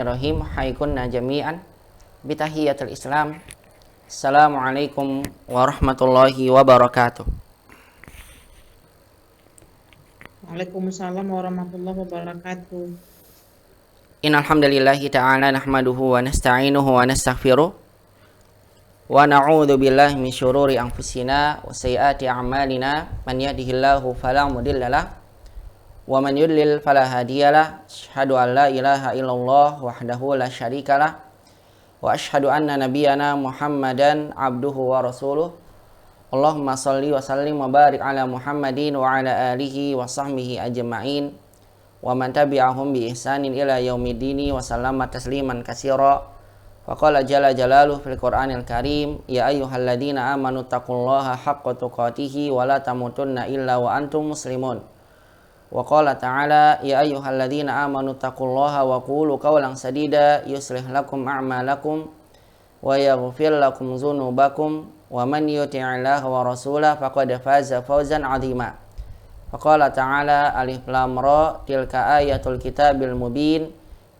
Bismillahirrahmanirrahim. Haykunna jami'an bitahiyatul Islam. Assalamualaikum warahmatullahi wabarakatuh. Waalaikumsalam warahmatullahi wabarakatuh. Innal hamdalillahi ta'ala nahmaduhu wa nasta'inuhu wa nastaghfiruh wa na'udzu billahi min syururi anfusina wa sayyiati a'malina. Man yahdihillahu fala mudhillalah wa man yudlil fala hadiyalah. Asyhadu an la ilaha illallah wahdahu la syarikalah wa asyhadu anna nabiyyana Muhammadan abduhu wa rasuluh. Allahumma shalli wa sallim wa barik ala Muhammadin wa ala alihi wa sahbihi ajma'in wa man tabi'ahum bi ihsanin ila yaumiddini wa sallama tasliman katsira. Faqala jalla jalaluhu fil Qur'anil Karim, ya ayyuhalladzina amanu taqullaha haqqa tuqatih wa la tamutunna illa wa antum muslimun. Wa qala ta'ala, ya ayyuhalladzina amanu taqullaha wa qulu qawlan sadida yuslih lakum a'malakum wa yaghfir lakum dzunubakum wa man yuti'illaha wa rasulahu faqad faza fawzan 'azima. Wa qala ta'ala, alif lam ra tilka ayatul kitabil mubin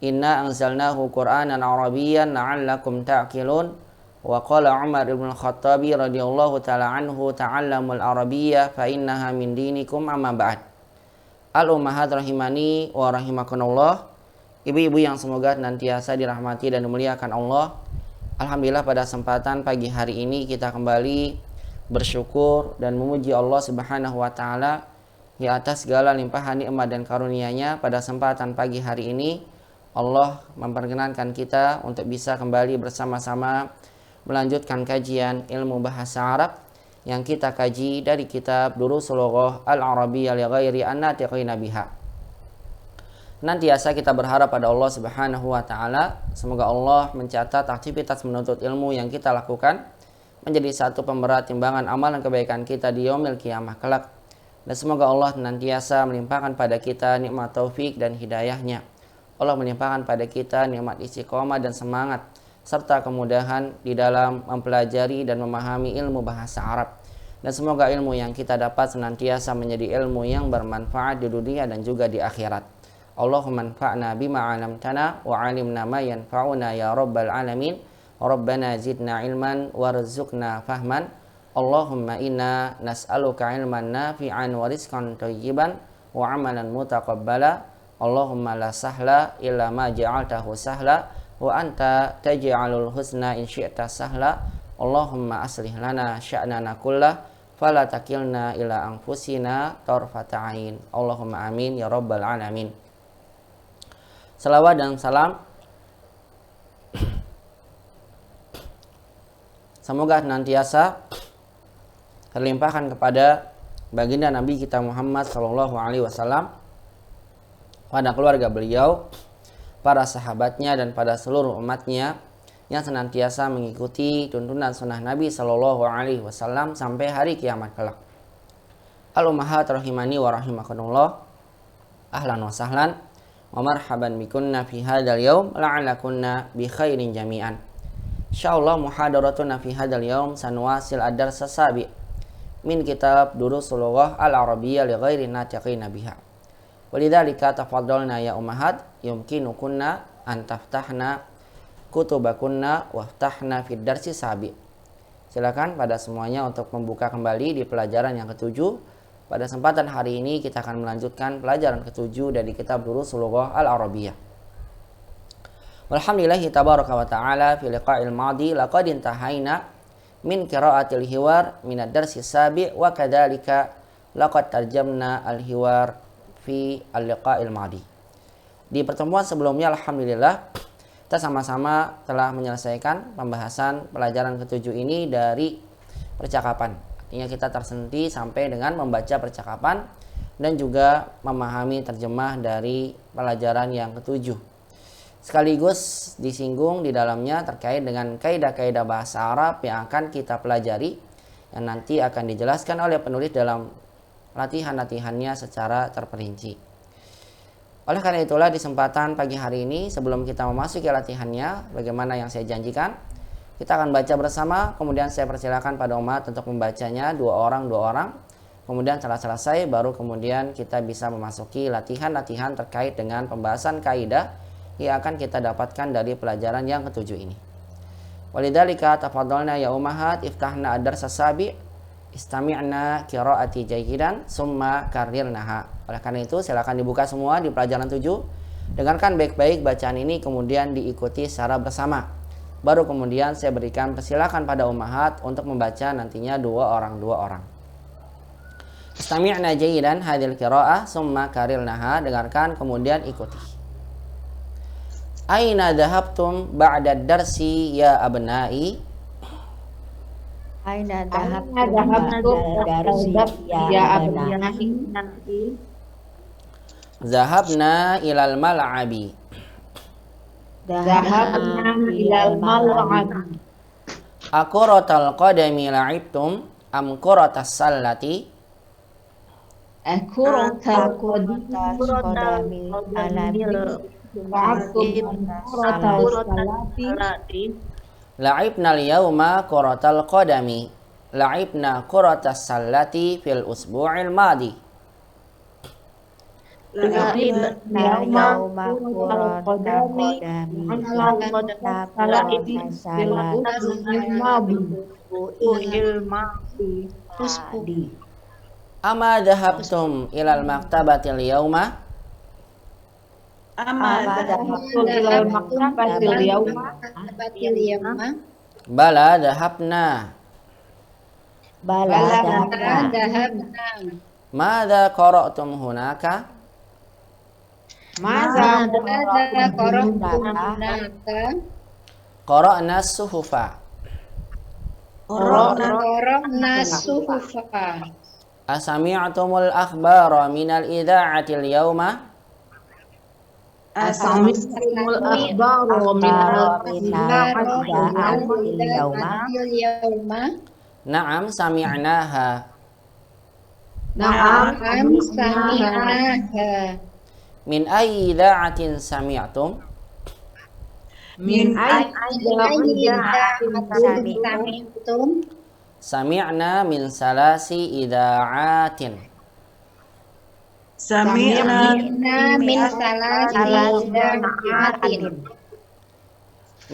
inna anzalnahu qur'anan arabiyyan la'allakum ta'qilun. Wa qala Umar ibn al-Khattabi radhiyallahu ta'ala anhu, ta'allamul arabiyyah fa innaha min dinikum amma ba'd. Al-ummahat rahimani wa rahimakumullah. Ibu-ibu yang semoga nantiasa dirahmati dan dimuliakan Allah. Alhamdulillah pada kesempatan pagi hari ini kita kembali bersyukur dan memuji Allah Subhanahu wa taala di atas segala limpahan nikmat dan karunia-Nya. Pada kesempatan pagi hari ini Allah memperkenankan kita untuk bisa kembali bersama-sama melanjutkan kajian ilmu bahasa Arab yang kita kaji dari kitab Durusul Lughah Al-Arabiyyah li ghairi an-natiqina biha. Nantiasa kita berharap pada Allah Subhanahu wa taala, semoga Allah mencatat aktivitas menuntut ilmu yang kita lakukan menjadi satu pemberat timbangan amal dan kebaikan kita di yaumil qiyamah kelak. Dan semoga Allah nantiasa melimpahkan pada kita nikmat taufik dan hidayahnya. Allah melimpahkan pada kita nikmat istiqomah dan semangat serta kemudahan di dalam mempelajari dan memahami ilmu bahasa Arab. Dan semoga ilmu yang kita dapat senantiasa menjadi ilmu yang bermanfaat di dunia dan juga di akhirat. Allahumma anfa'na bima 'allamtana wa 'allimna ma yanfa'una ya rabbal alamin. Rabbana zidna ilman warzuqna fahman. Allahumma inna nas'aluka ilman nafi'an wa rizqan thayyiban wa 'amalan mutaqabbala. Allahumma la sahla illa ma ja'altahu sahla wa anta taj'alul husna in syi'ta sahla. Allahumma aslih lana sya'nana kullah fala takilna ila anfusina tarfata ain. Allahumma amin ya rabbal alamin. Salawat dan salam semoga nantiasa terlimpahkan kepada baginda Nabi kita Muhammad sallallahu alaihi wasallam, pada keluarga beliau, para sahabatnya dan pada seluruh umatnya yang senantiasa mengikuti tuntunan sunnah Nabi Sallallahu Alaihi Wasallam sampai hari kiamat kelak. Al-ummahat rahimani wa rahimakumullah. Ahlan wa sahlan wa marhaban bikunna fi hadzal yaum la'allakunna bi khairin jami'an. Insyaallah muhadaratuna fi hadzal yaum sanwasil ad-dars as-sabi' min kitab Durusul Lughah Al-Arabiyyah li ghairi natiqina biha. Walidzalika tafaddalna ya ummahat yumkinukunna an taftahna kutubakunna waftahna fid darsi sabi. Silakan pada semuanya untuk membuka kembali di pelajaran yang ketujuh. Pada kesempatan hari ini kita akan melanjutkan pelajaran ketujuh dari kitab Durusul Lughah Al-Arabiyyah. Walhamdulillahi tabaraka wa ta'ala fi liqa'il madi laqad intahaina min qira'atil hiwar min ad-darsi sabi' wa kadzalika laqad tarjamna al-hiwar fi al-liqa'il madi. Di pertemuan sebelumnya alhamdulillah kita sama-sama telah menyelesaikan pembahasan pelajaran ketujuh ini dari percakapan. Artinya kita tersentuh sampai dengan membaca percakapan dan juga memahami terjemah dari pelajaran yang ketujuh. Sekaligus disinggung di dalamnya terkait dengan kaidah-kaidah bahasa Arab yang akan kita pelajari, yang nanti akan dijelaskan oleh penulis dalam latihan-latihannya secara terperinci. Oleh karena itulah di kesempatan pagi hari ini, sebelum kita memasuki latihannya, bagaimana yang saya janjikan, kita akan baca bersama, kemudian saya persilakan pada umat untuk membacanya dua orang. Kemudian setelah selesai, baru kemudian kita bisa memasuki latihan-latihan terkait dengan pembahasan kaidah yang akan kita dapatkan dari pelajaran yang ketujuh ini. Walidzalika tafadhalna ya ummahat iftahna ad-dars as-sabi' istami'na qiraati jayyidan summa karrirnaha. Oleh karena itu silakan dibuka semua di pelajaran 7. Dengarkan baik-baik bacaan ini kemudian diikuti secara bersama. Baru kemudian saya berikan persilakan pada ummahat untuk membaca nantinya dua orang. Istami'na jayyidan hadhil qira'ah summa karrirnaha. Dengarkan kemudian ikuti. Aina dhahabtum ba'da darsi ya abnai? Aina dhahabtum darsi ya abnai? Zahabna ilal mal'abi. Dhahabna ilal mal'abi. Akuratal qadami la'ibtum am kuratas sallati? Akuratal qadami La'ibna al-yawma kuratal qadami. La'ibna kuratas sallati fil usbu'il madi. La'ibna al-yawma kuratal qadami. Ama dhahabtum ilal maktabatil yawma? Bala dhahabna. Madza qara'tum hunaka? Qara'na as-suhufa. Asami'tumul akhbara minal idha'atil yawma? Asami'tumul akhbara minal yawma? Na'am sami'naha. Min ayyi idha'atin sami'tum? Min ayyi idha'atin Sami'na min salasi idha'atin. Sami'na min salasi idha'atin.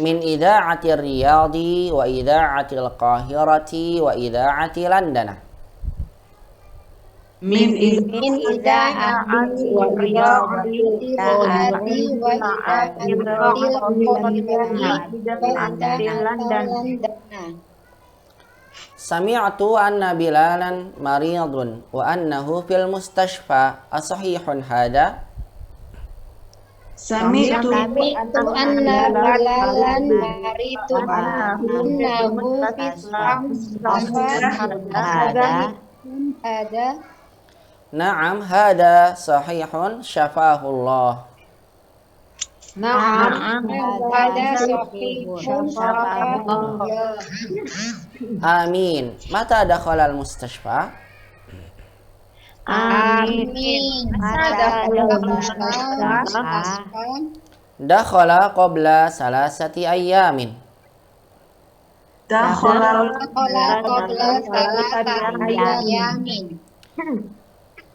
Min idha'atir Riyadhi wa idha'atil Qahirati wa idha'ati London. Min idha'ati wa riyadhi wa idha'atil London. Sami'tu anna Bilalan maridun wa annahu fil mustashfa. Asahihun hada? Sami'tu anna Bilalan maridun wa annahu fil mustashfa. Na'am hada sahihun syafahullah. Na'am hada sahihun syafahullah. Amin. Mata dakhala al-mustashfa? Amin. Mata al-mustashfa? Dakhala qabla salasati ayyamin. Dakhala qabla salasati ayyamin.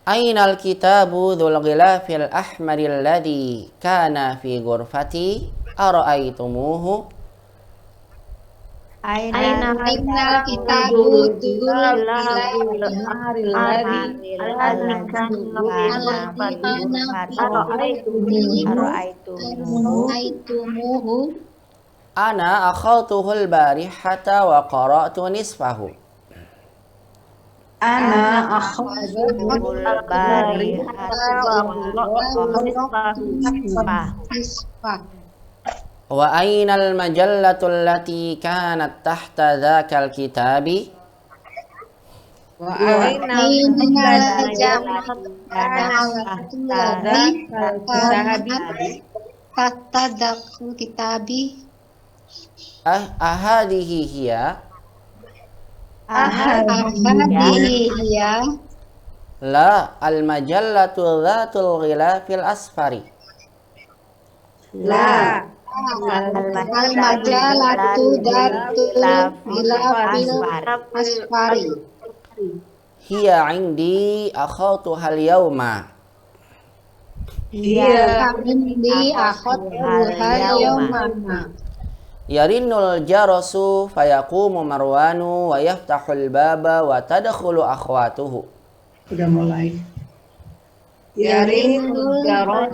Aina al-kitabu dhul ghilafil ahmaril ladhi kana fi ghurfati ara'aytumuhu? Aina al-kitabu dhul ghilafil ahmaril ladhi ara'aytumuhu? Ana akhadtuhu al-barihata wa qara'tu nisfahu. Ana akhadtuhu al-barihata wa qara'tu nisfahu. Wa aina al-majallatu allati kanat tahta dhakal kitabi? Wa aina al-majallatu allati tahta dhakal kitabi? Ahadihi hiya? Ahadihi hiya? La, al-majallatu dhatul ghilafil asfari. La, al-majallatu dhatul ghilafil asfari. Hiya indi akhadtuha al-yawma. Iya. Indi akhadtuha al-yawma. Yarinnul jarasu fayaqumu Marwanu wa yaftahul baba wa tadkhulu akhwatuhu. Udah mulai. Yarinul jarot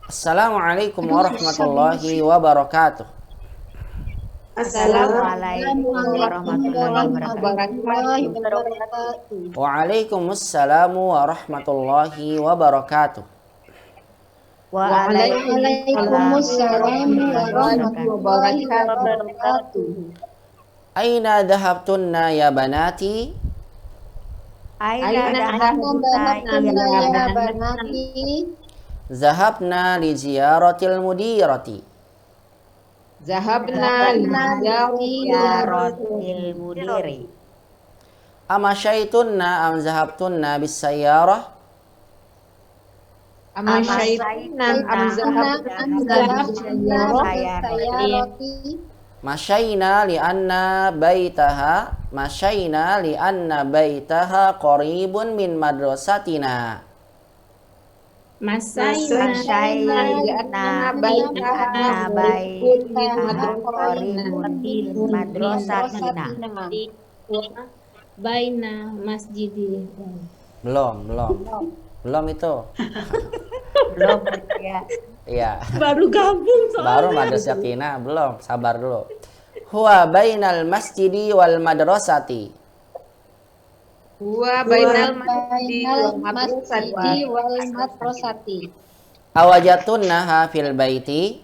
Assalamualaikum warahmatullahi wabarakatuh. Assalamualaikum warahmatullahi wabarakatuh. Waalaikumsalam warahmatullahi wabarakatuh. Waalaikumsalam warahmatullahi wabarakatuh. Aina dhahabtunna ya banati? Aina dhahabtunna Ya banati. Zahabna li ziyaratil mudirati. Zahabna ziyaratil mudiri. Amasyaitunna am zahabtunna bis sayyarah? Masyayna li anna baitaha qaribun min madrasatina. Masyayna madrasatina. Baina masjidi. Belum itu. Belum ya. Iya. Baru gabung Baru madrasatina, belum. Sabar dulu. Huwa bainal masjidi wal madrasati. Huwa bainal masjidi wal madrasati. Awajatunnaha fil baiti.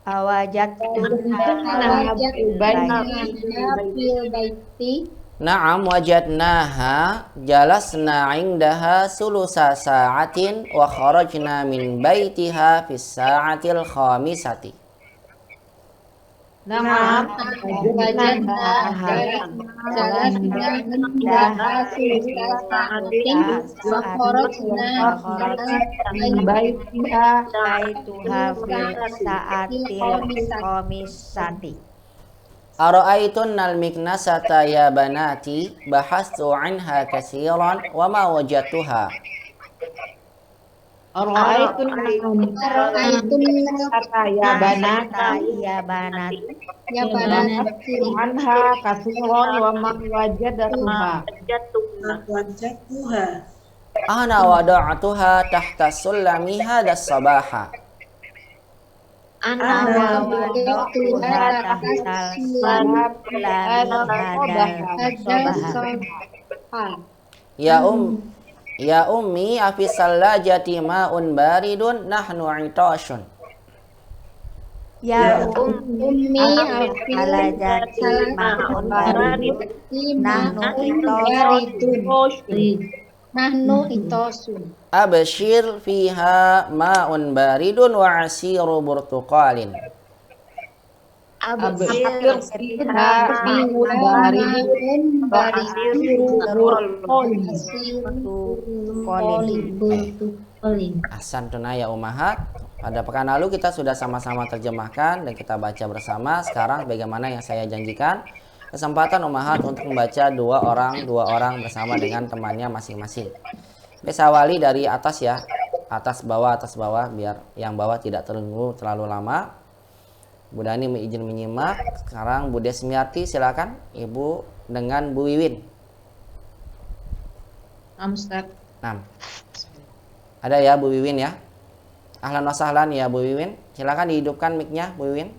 Awajattunna fil baiti. Na'am wajadnaha jalasna indaha sulusa sa'atin wa kharajna min baitiha fis sa'atil khamisati. Na'am wajadnaha jalasna indaha sulusa sa'atin wa kharajna min baitiha baituha fil sa'atil khamisati. Ara'aytunnal miknasata ya banati bahastu anha katsiran wa ma wajadtuha. Ya banati anha kasiron wa ma wajadtuha. Ana wada'tuha tahta sulami hadas sabaha. Ana wada'tuha tahta Ya ummi afisal lajati ma'un baridun nahnu 'itashun. Ya ummi alajati ma'un baridun nahnu itosun. Abshir fiha ma'un baridun wa 'asiru burtuqalin. Abshir fiha ma'un baridun Ahsan tunaya umahat. Pada pekan lalu kita sudah sama-sama terjemahkan dan kita baca bersama. Sekarang bagaimana yang saya janjikan, kesempatan umahat untuk membaca dua orang bersama dengan temannya masing-masing. Bisa awali dari atas ya, atas bawah biar yang bawah tidak terlalu lama. Bu Dani izin menyimak. Sekarang Bu Desmiarti silakan Ibu dengan Bu Wiwin. Ustaz. Ada ya Bu Wiwin ya. Ahlan wa sahlan ya Bu Wiwin. Silakan dihidupkan mic-nya Bu Wiwin.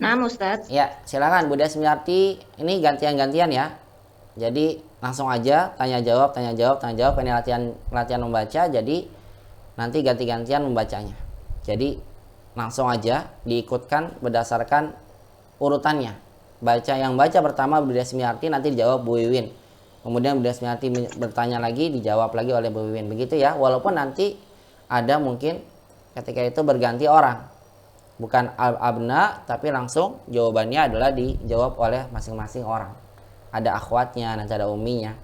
Nah, Ustaz. Ya, silakan Bu Desmiarti. Ini gantian-gantian ya. Jadi langsung aja tanya jawab. Ini latihan membaca. Jadi nanti ganti-gantian membacanya. Jadi langsung aja diikutkan berdasarkan urutannya. Yang baca pertama Bu Desmiarti, nanti dijawab Bu Wiwin. Kemudian Bu Desmiarti bertanya lagi, dijawab lagi oleh Bu Wiwin. Begitu ya. Walaupun nanti ada mungkin ketika itu berganti orang. Bukan al-abna, tapi langsung jawabannya adalah dijawab oleh masing-masing orang. Ada akhwatnya, nanti ada umminya.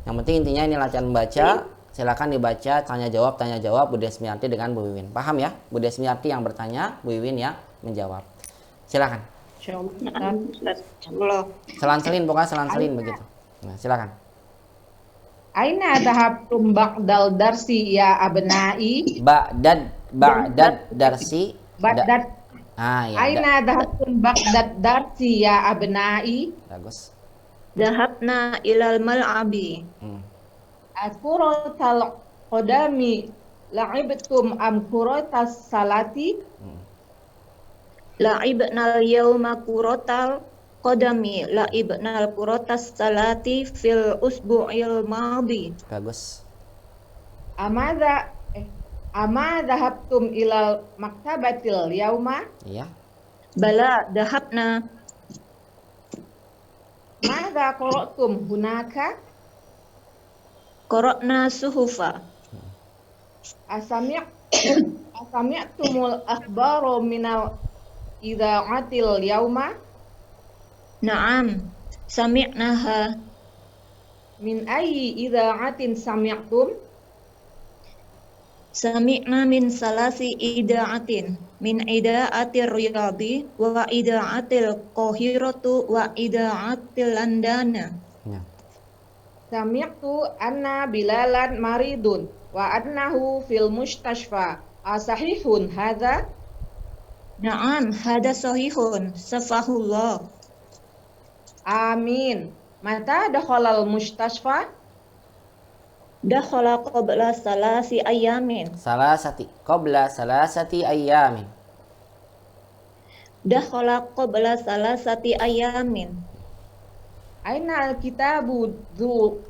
Yang penting intinya ini latihan membaca. Silakan dibaca tanya jawab Bu Desmiarti dengan Bu Wiwin. Paham ya? Bu Desmiarti yang bertanya, Bu Wiwin yang menjawab. Silakan. Insyaallah Ustaz. Insyaallah. Selang-selin pokoknya selang-selin begitu. Nah, silakan. Aina dhahabtum ba'dal darsi ya abnai? Ba'dad darsi. Ba'dad. Ah ya. Aina dhahabtum ba'dad darsi ya abnai? Bagus. Dhahabna ilal mal'abi. Akuratal qadami la'ibtum am kuratas salati? La'ibnal yawma kuratal qadami. La'ibnal kuratas salati fil usbu'il madi. Bagus. Amadha dhahabtum ilal maktabatil yauma? Iya. Bala dhahabna. Madza qara'tum hunaka? Qara'na suhufa. Asami'tumul akhbaro minal idza'atil yauma? Na'am. Sami'naha. Min ayyi idza'atin sami'tum? Sami'na min salasi ida'atin. Min ida'atir riyadi wa ida'atil qahiratu wa ida'atil landana. Ya. Sami'tu anna Bilalan maridun wa annahu fil mustashfa. Asahihun hadza? Na'am, hada sahihun. Safahullah. Amin. Mata dakhalal mustashfa? Dakhala qabla salasi ayamin. Qabla salasati ayyamin. Dakhala qabla salasati ayamin. Aina al-kitabu dzul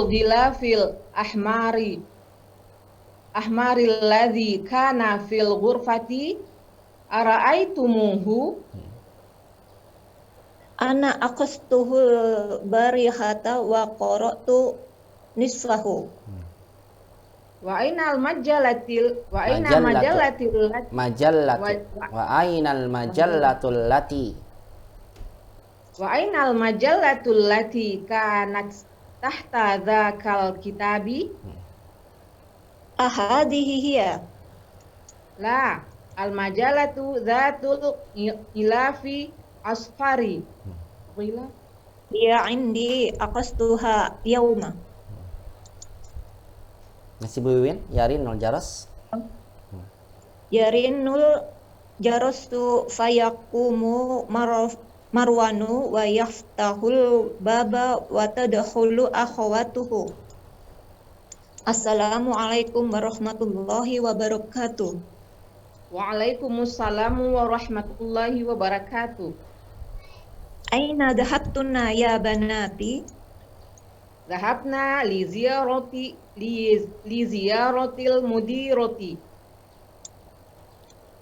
ghilafil ahmaril ladzi kana fil ghurfati ara'aitumuhu? Ana aqastuhul barihata wa qara'tu nisfahu. Wa ainal majalatil wa ainal majallatul lati kanat tahta dzakal kitabi? Ahadihi hiya. La, al majalatu dzatul ilafi asfari. Hiya indi aqastuha yawma. Masih Bu Wiwin, Yarinul Jaros. Yarinul jarastu fayaqumu marwanu wa yaftahul baba wa tadkhulu akhawatuhu. Assalamualaikum warahmatullahi wabarakatuh. Waalaikumsalam warahmatullahi wabarakatuh. Aina dhahabtunna ya banati? Dhahabna li ziyaratil mudirati.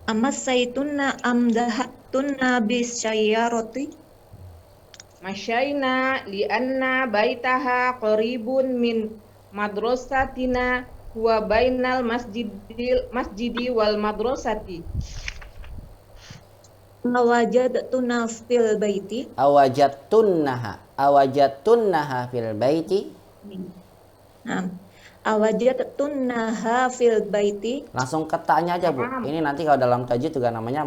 Amassaitunna am dhahabtunna bis sayyarati? Masyaina li anna baitaha qaribun min madrasatina huwa bainal masjidi wal madrasati. Awajadtuna fil baiti? Awajadtunnaha fil baiti. Nah, awajadtunnaha fil baiti. Langsung ketanya aja Bu. Ini nanti kalau dalam tajwid juga namanya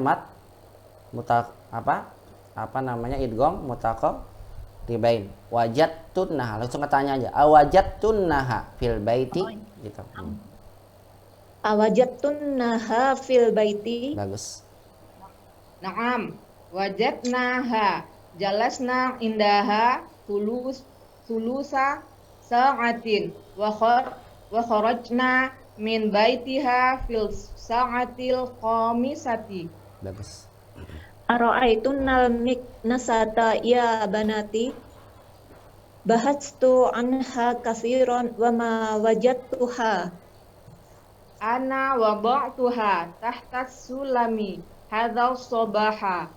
idgham mutaqaribain. Wajadtunnaha, langsung ketanya aja. Awajadtunnaha fil baiti gitu. Awajadtunnaha fil baiti. Bagus. Naam, wajadnaha jalasna indaha sulusa sa'atin wa kharajna min baitiha fil sa'atil khamisati. Bagus. Ara'aitunnal miknasata ya banati? Bahatstu anha katsiran wa ma wajadtuha. Ana wada'tuha tahta sulami hadzal sabaha.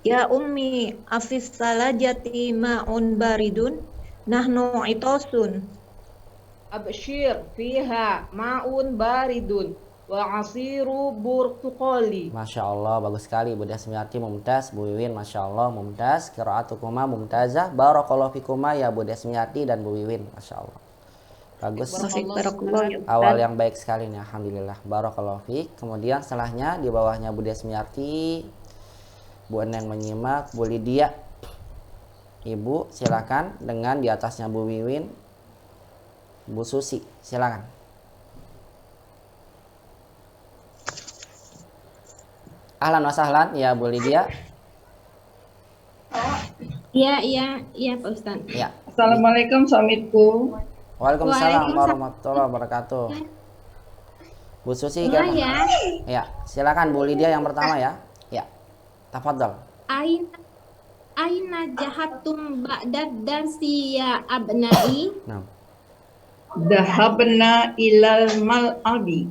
Ya ummi afis salajati ma'un baridun nahnu itosun. Abshir fiha ma'un baridun wa asiru burtuqali. Masya Allah, bagus sekali Bu Desmiarti, mumtaz. Bu Wiwin, Masya Allah, mumtaz. Qiraatukuma mumtazah. Barakallahu fikuma ya Bu Desmiarti dan Bu Wiwin, Masya Allah. Bagus. Barakallah ya Ustaz. Awal yang baik sekali nih, alhamdulillah. Barakallahu fiik. Kemudian setelahnya di bawahnya Bu Desmiarti, Bu Eneng menyimak, Bu Lydia. Ibu silakan, dengan di atasnya Bu Wiwin, Bu Susi, silakan. Ahlan wa sahlan ya Bu Lydia. Iya Pak Ustaz. Ya. Assalamualaikum suamiku. Waalaikumsalam Waalaikumsalam. warahmatullahi wabarakatuh. Bu Susi, Mulai ya. Ya, silakan Bu Lydia yang pertama ya. Ya, tafadhol. Aina jahatum ba'dad darsi ya abnai. Nah, Dahabna ilal mal'abi.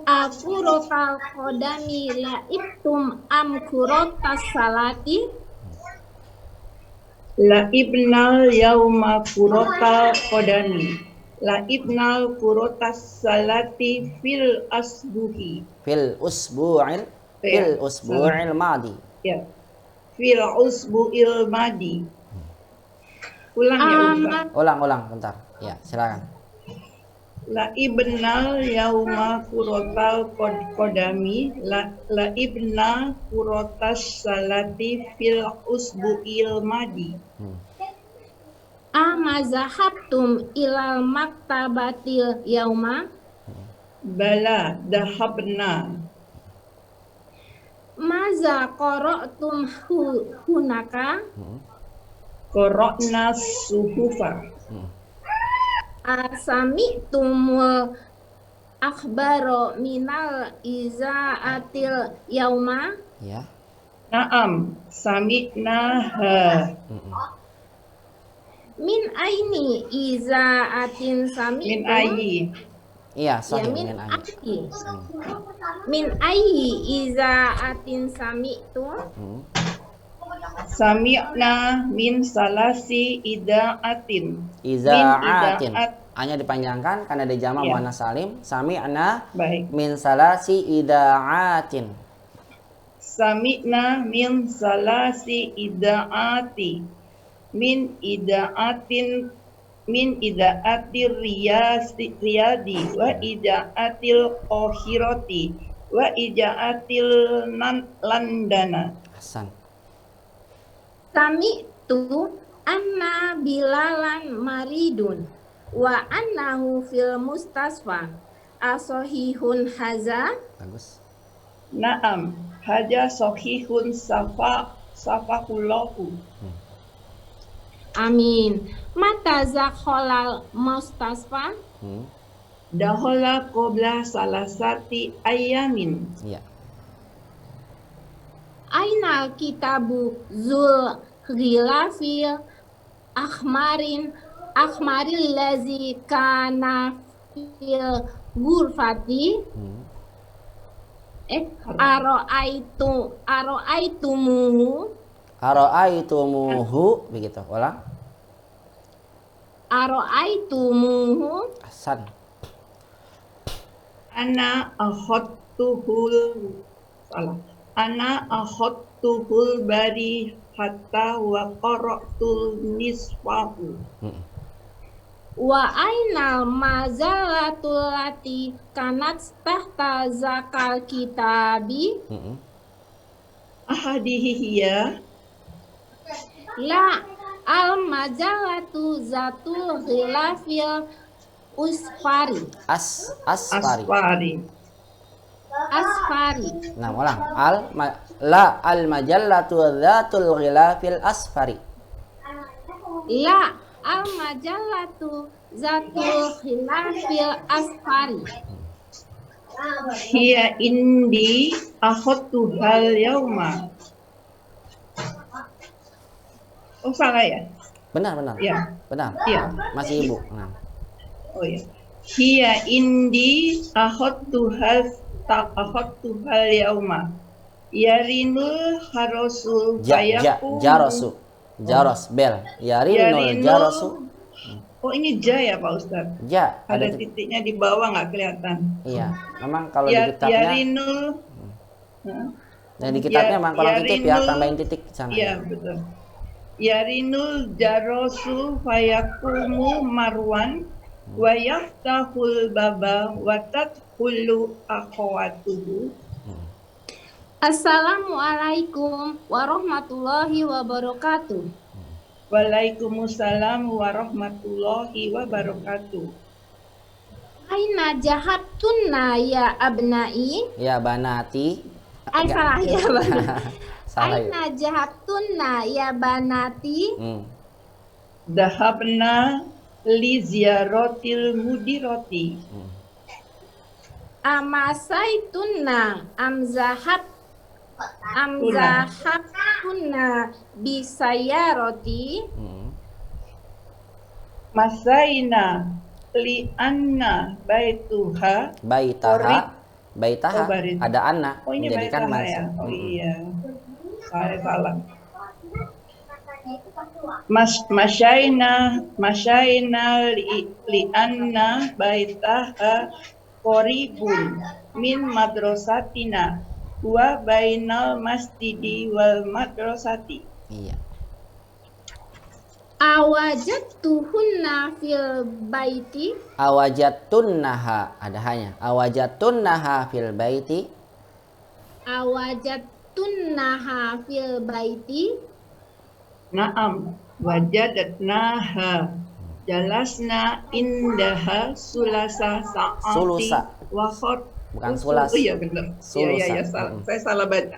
Aku rokal kodami laibtum am kurotas salati. Laibnal yauma kurotal kodani. Laibnal kurotas salati fil asbuhi. fil usbu'il madi. Ya. Fil usbu'il madi. Ulang ya Ustaz. Ulang bentar. Ya, silakan. Laibnal yauma kurotal kodami. Laibna kurotas salati fil usbu'il madi. Amazahabtum ilal maktabatil yauma. Bala dahabna. Maza qara'tum hunaka. Korokna suhufa. Asami'tumul akhbaro minal izaatil yauma. Ya. Naam, sami'naha. Min aini izaatin sami'tum. Min ayyi. Iya, Ya, sahih min min ayyi. ayyi. Min ayyi izaatin sami'tum. Sami'na min salasi idaatin. Iza'atin. idaat. Hanya dipanjangkan karena ada jama' Ya. muannas salim. Sami'na Baik. min salasi ida'atin. Sami'na min salasi idaati. Min idaatin. Min idaatir riyadi. Wa idaatil qahirati. Wa idaatil landana. Hasan. Sami'tu anna bilalan maridun wa annahu fil mustasfa. Asohihun haza. Bagus. Naam, haja sahihun safahullahu. Amin. Mata zakholal mustasfa. Dahola qabla salasati ayamin. Iya. Ainal kitabu zul ghilafil akhmaril lazi kana fil gurfati. Aro'aitumuhu. Aro'aitumuhu, begitu. Ulang. Aro'aitumuhu. Hasan. Ana akhadtuhul bari hatta wa qara'tul nisfahu. Wa ainal mazalatul lati kanat tahta zakal kitabi. Ahadihiyya. La al majalatu zatul ghilafil usfari. Asfari. Asfari. Nah, ulang. Al majallatu dzatul ghilafil asfari. La al majalatu zatul ghilafil asfari. Hiya indi akhadtuhal yauma. Oh, salah ya? Benar. Ya. Benar. Iya. Masih Ibu. Nah. Oh ya. Hiya indi akhadtuhal yauma. Yarinul harasul Jarosu. Jaros bel. Yarinul jarosu. Oh, ini ja ya Pak Ustadz? Ja, Ada titiknya di bawah nggak kelihatan. Iya, memang kalau di kitabnya. Yarinul. Dan di kitabnya memang kalau titik ya, tambahin titik di sana. Iya, betul. Yarinul jarosu fayakumu marwan wa yaftahul baba wa tadkhulu akhawatuhu. Assalamualaikum warahmatullahi wabarakatuh. Waalaikumsalam warahmatullahi wabarakatuh. Aina jahattunna ya abnai? Ya banati. Salah ya banati. Salah ya. Aina jahattunna ya banati? Dahabna li ziyaratil mudirati. Amasaitunna amzahattunna bisayaroti? Masaina li anna baitaha. Baitaha ada anna ini menjadikan baitaha ya. mansa. Oh iya. Saya salah. Masyaina li anna baitaha qoribun min madrasatina wa bainal masjidi wal madrasati. Iya. Awajadtuhunna fil baiti? Awajattunnaha ada hanya. Awajattunnaha fil baiti. Awajadtunnaha fil baiti? Naam, wajadatnaha jalasna indaha sulasa saati Sulusa. Wahot. Bukan sulas. Oh iya benar. Sulusa. Iya, salah. Saya salah baca.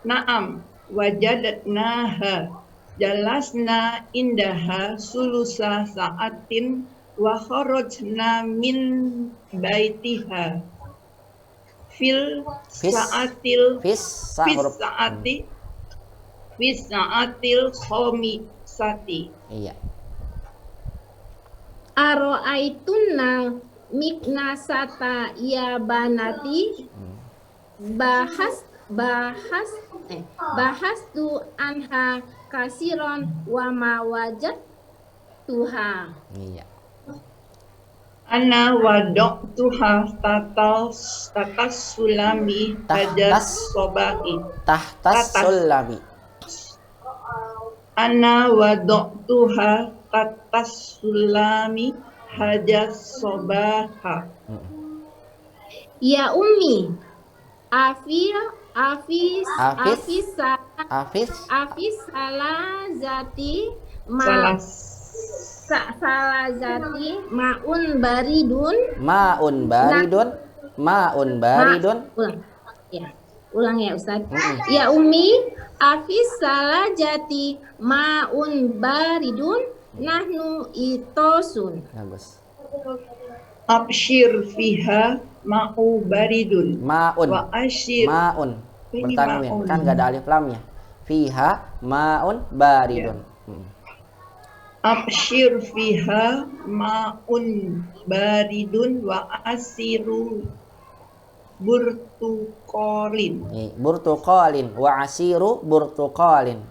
Naam, wajadatnaha jalasna indaha sulusa saatin wa kharajna min baitiha fis saatil khomisati. Iya. Aro'aitunna miknasata ya banati? Bahas tu anha kasiron wa ma wajadtuha. Iya. Ana wadoktuha tatas sulami hajas sobahi. Tahtas sulami. Ana wadoktuha tatas sulami hajas sobaha. Ya ummi, Afis salazati maun baridun. Ulang ya Ustaz. Ya ummi, Afis salajati maun baridun nahnu itosun. Bagus. Abshir fiha ma'u baridun. Ma'un. Wa asyir. Ma'un. Bertanwin. Kan gak ada alif lamnya. Fiha ma'un baridun. Abshir fiha ma'un baridun wa asiru burtuqalin. Burtuqalin wa asiru burtuqalin.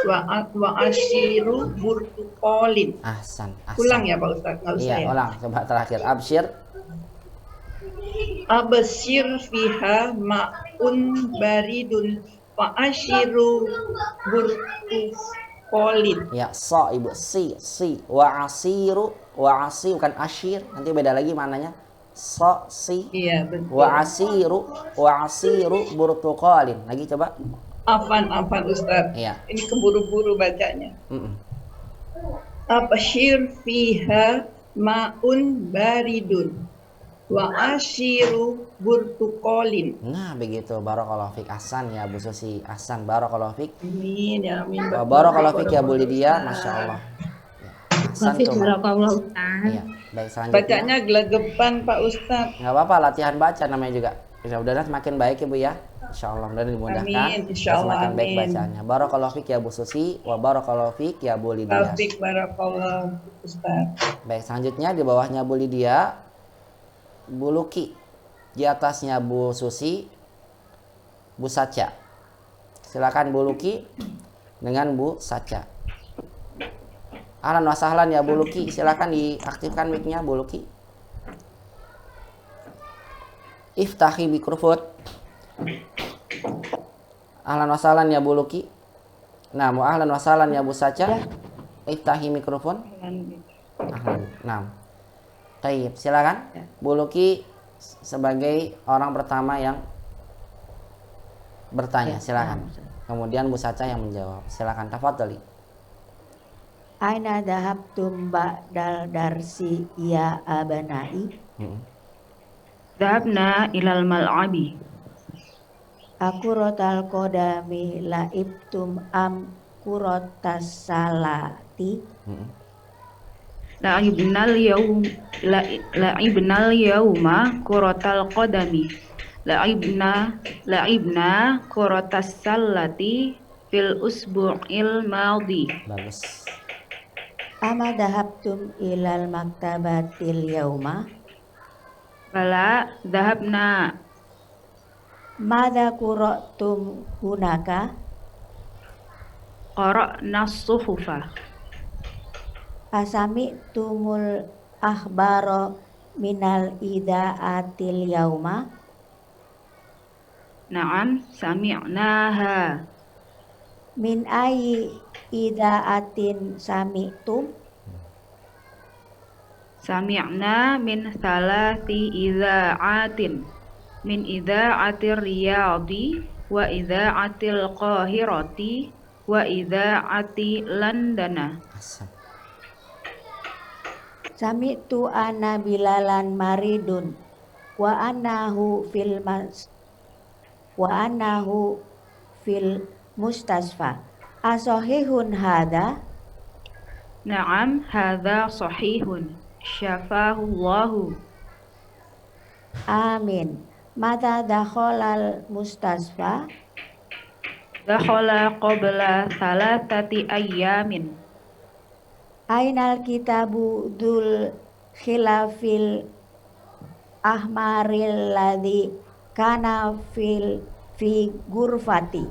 Wa asiru burtuqalin. Ahsan. Ulang ya Pak Ustaz. Iya, ulang. Coba terakhir. Abshir. Abshir fiha ma'un baridun wa asiru burtuqalin. Ya, so ibu si wa asiru bukan asyir, nanti beda lagi maknanya. So si. Iya, betul. Wa asiru burtuqalin. Lagi coba. Afan Ustaz. Iya. Ini keburu-buru bacanya. Abshir fiha ma'un baridun wa asyiru burtuqalin. Nah, begitu. Barakallahu fik. Ahsan ya Bu Susi. Ahsan. Barakallahu fik. Amin ya amin. Wa barakallahu fik ya Bu Lydia. Masya Allah. Ahsan tuh. Barakallahu Ustaz. Iya. Baik, selanjutnya. Bacanya gelegepan Pak Ustaz. Nggak apa-apa, latihan baca namanya juga. Mudah-mudahan semakin baik ya Bu ya. Insyaallah mudah dimudahkan. Amin, insyaallah, semakin baik amin. bacaannya. Barakallahu fik ya Bu Susi, wa barakallahu fik ya Bu Lydia. Taufik barakallahu Ustaz. Baik, selanjutnya di bawahnya Bu Lydia, Bu Luki. Di atasnya Bu Susi, Bu Saca. Silakan Bu Luki dengan Bu Saca. Ahlan wa sahlan ya Bu Luki, silakan diaktifkan mic-nya Bu Luki. Iftahi mikrofon. Ahlan wa sahlan ya Bu Luki. Nah, ahlan wa sahlan ya Bu Saca. Iftahi mikrofon. Ahlan. Nah. Baik, silakan. Bu Luki sebagai orang pertama yang bertanya, silakan. Kemudian Bu Saca yang menjawab. Silakan, tafadhali. Aina dhahabtum ba'dal darsi ya abanai? Dhahabna ilal mal'abi. Akuratal qadami laibtum am kuratas salati? La'ibnal yawma kuratal qadami. La'ibna kuratas salati fil usbu'il madhi. Bagus. Ama dhahabtum ilal maktabatil yauma? Bala dhahabna. Madza qara'tum hunaka? Qara'na suhufa. Asami'tumul akhbaro minal idaatil yauma? Na'am sami'naha. Min ayyi idaatin sami'tum? Sami'na min thalathi idza'atin. Min idza'atir Riyadhi wa idza'atil Qahirati wa idza'ati Londana. Sami'tu anna bilalan maridun wa annahu fil mustasfa. Asahihun hadha? Na'am hadza sahihun. Syafahullahu. Amin. Mata dakhalal mustasfa? Dakhala qabla thalathati ayyamin. Ainal kitabu dzul khilafil ahmaril ladzi kana fi gurfati.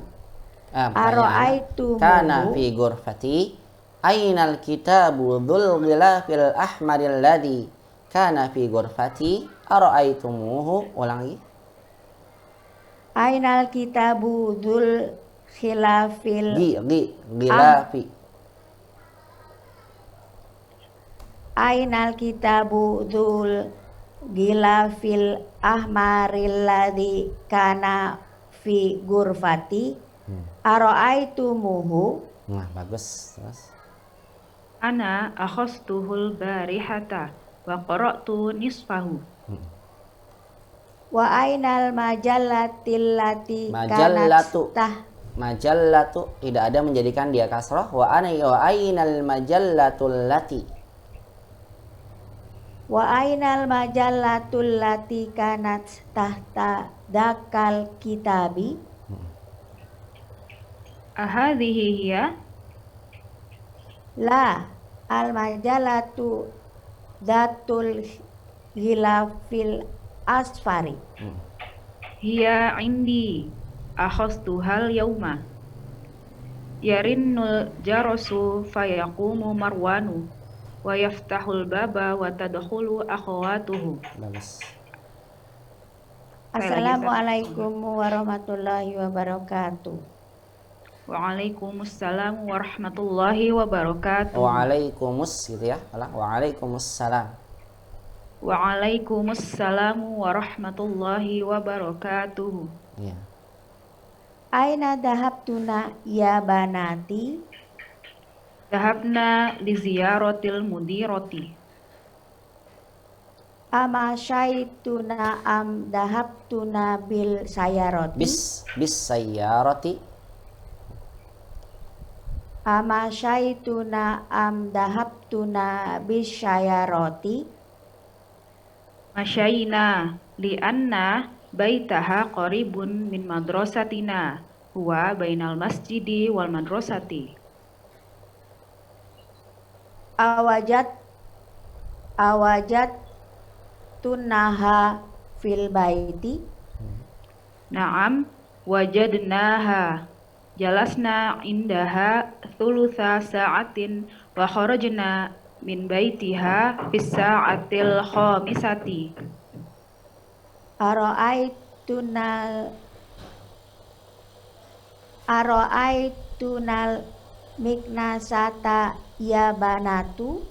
Ara'aitu kana fi gurfati. Ainal kitabu dzul khilafil ahmaril ladzi kana fi gurfati. Ara'aitumuhu. Ulang lagi. Ainal kitabu dzul khilafil Gilafi. Ainal kitabu dzul gilafil ahmaril ladzi kana fi gurfati. Ara'aitumuhu. Nah, bagus. Terus. Ana akhastuhul barihata wa qara'tu nisfahu. Wa ainal majallatil lati Majallatu. Majallatu tidak ada menjadikan dia kasrah. Wa ainal majallatul lati. Wa ainal majallatul lati kanat tahta dakal kitabi. Ahadhihi hiya? La al majallatu datul hilafil asfari. Hiya indi akhastuhal yauma. Yarinnul jarasu fayaqumu marwanu wa yaftahul baba wa tadkhulu akhawatuhu. Bagus. Assalamualaikum warahmatullahi wabarakatuh. Waalaikumsalam warahmatullahi wabarakatuh. Waalaikumsalam gitu ya. Waalaikumsalam. Waalaikumsalam warahmatullahi wabarakatuh. Ya. Aina dhahabtuna ya banati? Dhahabna li ziyaratil mudirati. Ama syaituna am dhahabtuna bil sayarati? Bis sayyarati. Ama syaituna am dhahabtuna bis sayarati? Masyaina li anna baitaha qaribun min madrasatina huwa bainal masjidi wal madrasati. Awajat Tunaha fil baiti? Naam wajadnaha. Jalasna indaha thulutha sa'atin wa kharajna min baitiha fis sa'atil khamisati. Ara'aituna Aro'aitunal miknasata ya banatu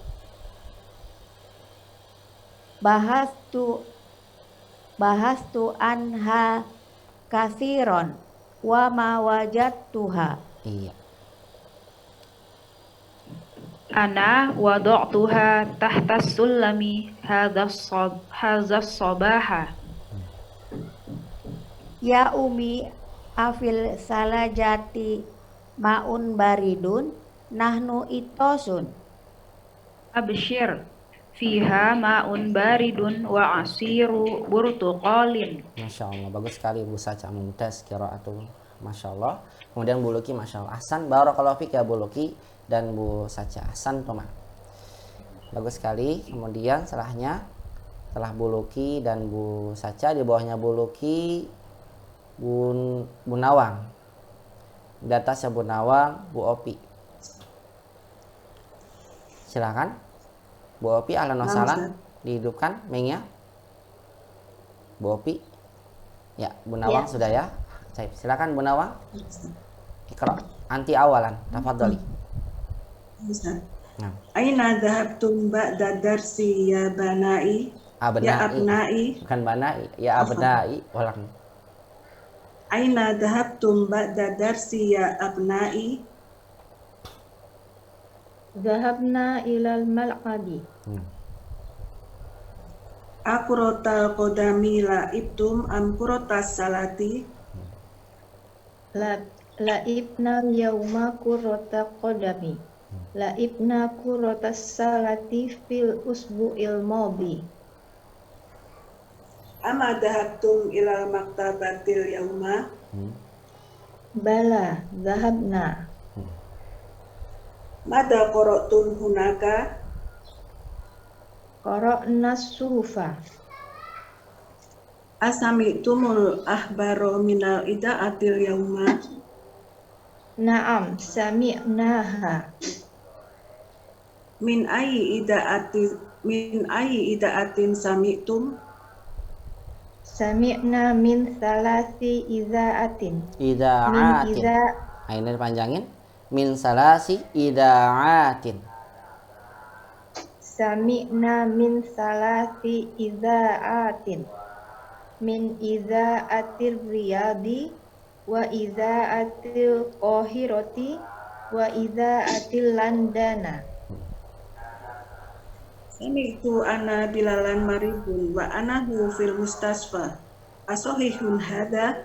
bahastu anha kathiron wa ma wajadtuha. Iya. Ana wada'tuha tahta sulami hadzas sabaha. Ya umi afil salajati maun baridun nahnu itosun. Abshir fiha ma'un baridun wa asiru burtuqalin. Masya Allah, bagus sekali Bu Saca, mumtaz qiraatul. Masya Allah. Kemudian Bu Luki, Masya Allah. Ahsan, barakallahu fik ya Bu Luki dan Bu Saca. Ahsan Toma. Bagus sekali. Kemudian setelahnya, setelah Bu Luki dan Bu Saca, di bawahnya Bu Luki, Bu Nawang. Di atasnya Bu Nawang, Bu Opi. Silakan. Bu Opi, ahlan wa sahlan. Dihidupkan mic-nya. Bu Opi. Ya, Bu Nawang sudah ya. Silakan Bu Nawang. Iqra. Anti awalan. Tafadhali. Nah. Aina dhahabtum ba'da darsi ya banai? Ya abnai. Bukan banai, ya abnai. Ulang. Aina dhahabtum ba'da darsi ya abnai? Dhahabna ilal mal'abi. Akurotal qodami la'ibtum am kurotas salati? La'ibna yauma kurota qodami. La'ibna kurotas salati fil usbu'il madi. Ama dhahabtum ilal maktabatil yauma? Bala dhahabna. Mada qara'tum hunaka? Qara'na suhufa. Asami'tumul ahbaro minal ida'atil yauma? Na'am, sami'naha. Min ayyi ida'atin sami'tum? Sami'na min salasi iza'atin. Ida'atin. Ini dipanjangin. Min salasi ida'atin. Sami'na min salasi iza'atin. Min iza'atir riyadi wa iza'atil qahirati wa iza'atil landana. Sami'tu ana bilalan maribun wa anahu fil mustasfa. Asohihun hada?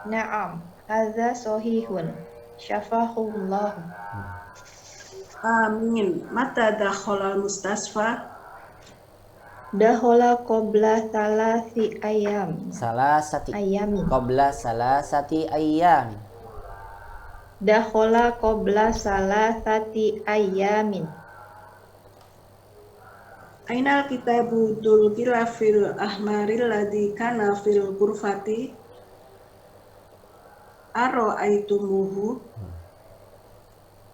Na'am, hadza sahihun. Syafahullah. Amin. Mata dakhalal mustasfa? Dakhala qabla salasi ayam. Salasati. Ayamin. Qabla salasati ayyam. Dakhala qabla salasati ayamin. Ainal kitabu dulkila fil ahmaril ladhi kana fil kurfati? Aro'aitumuhu?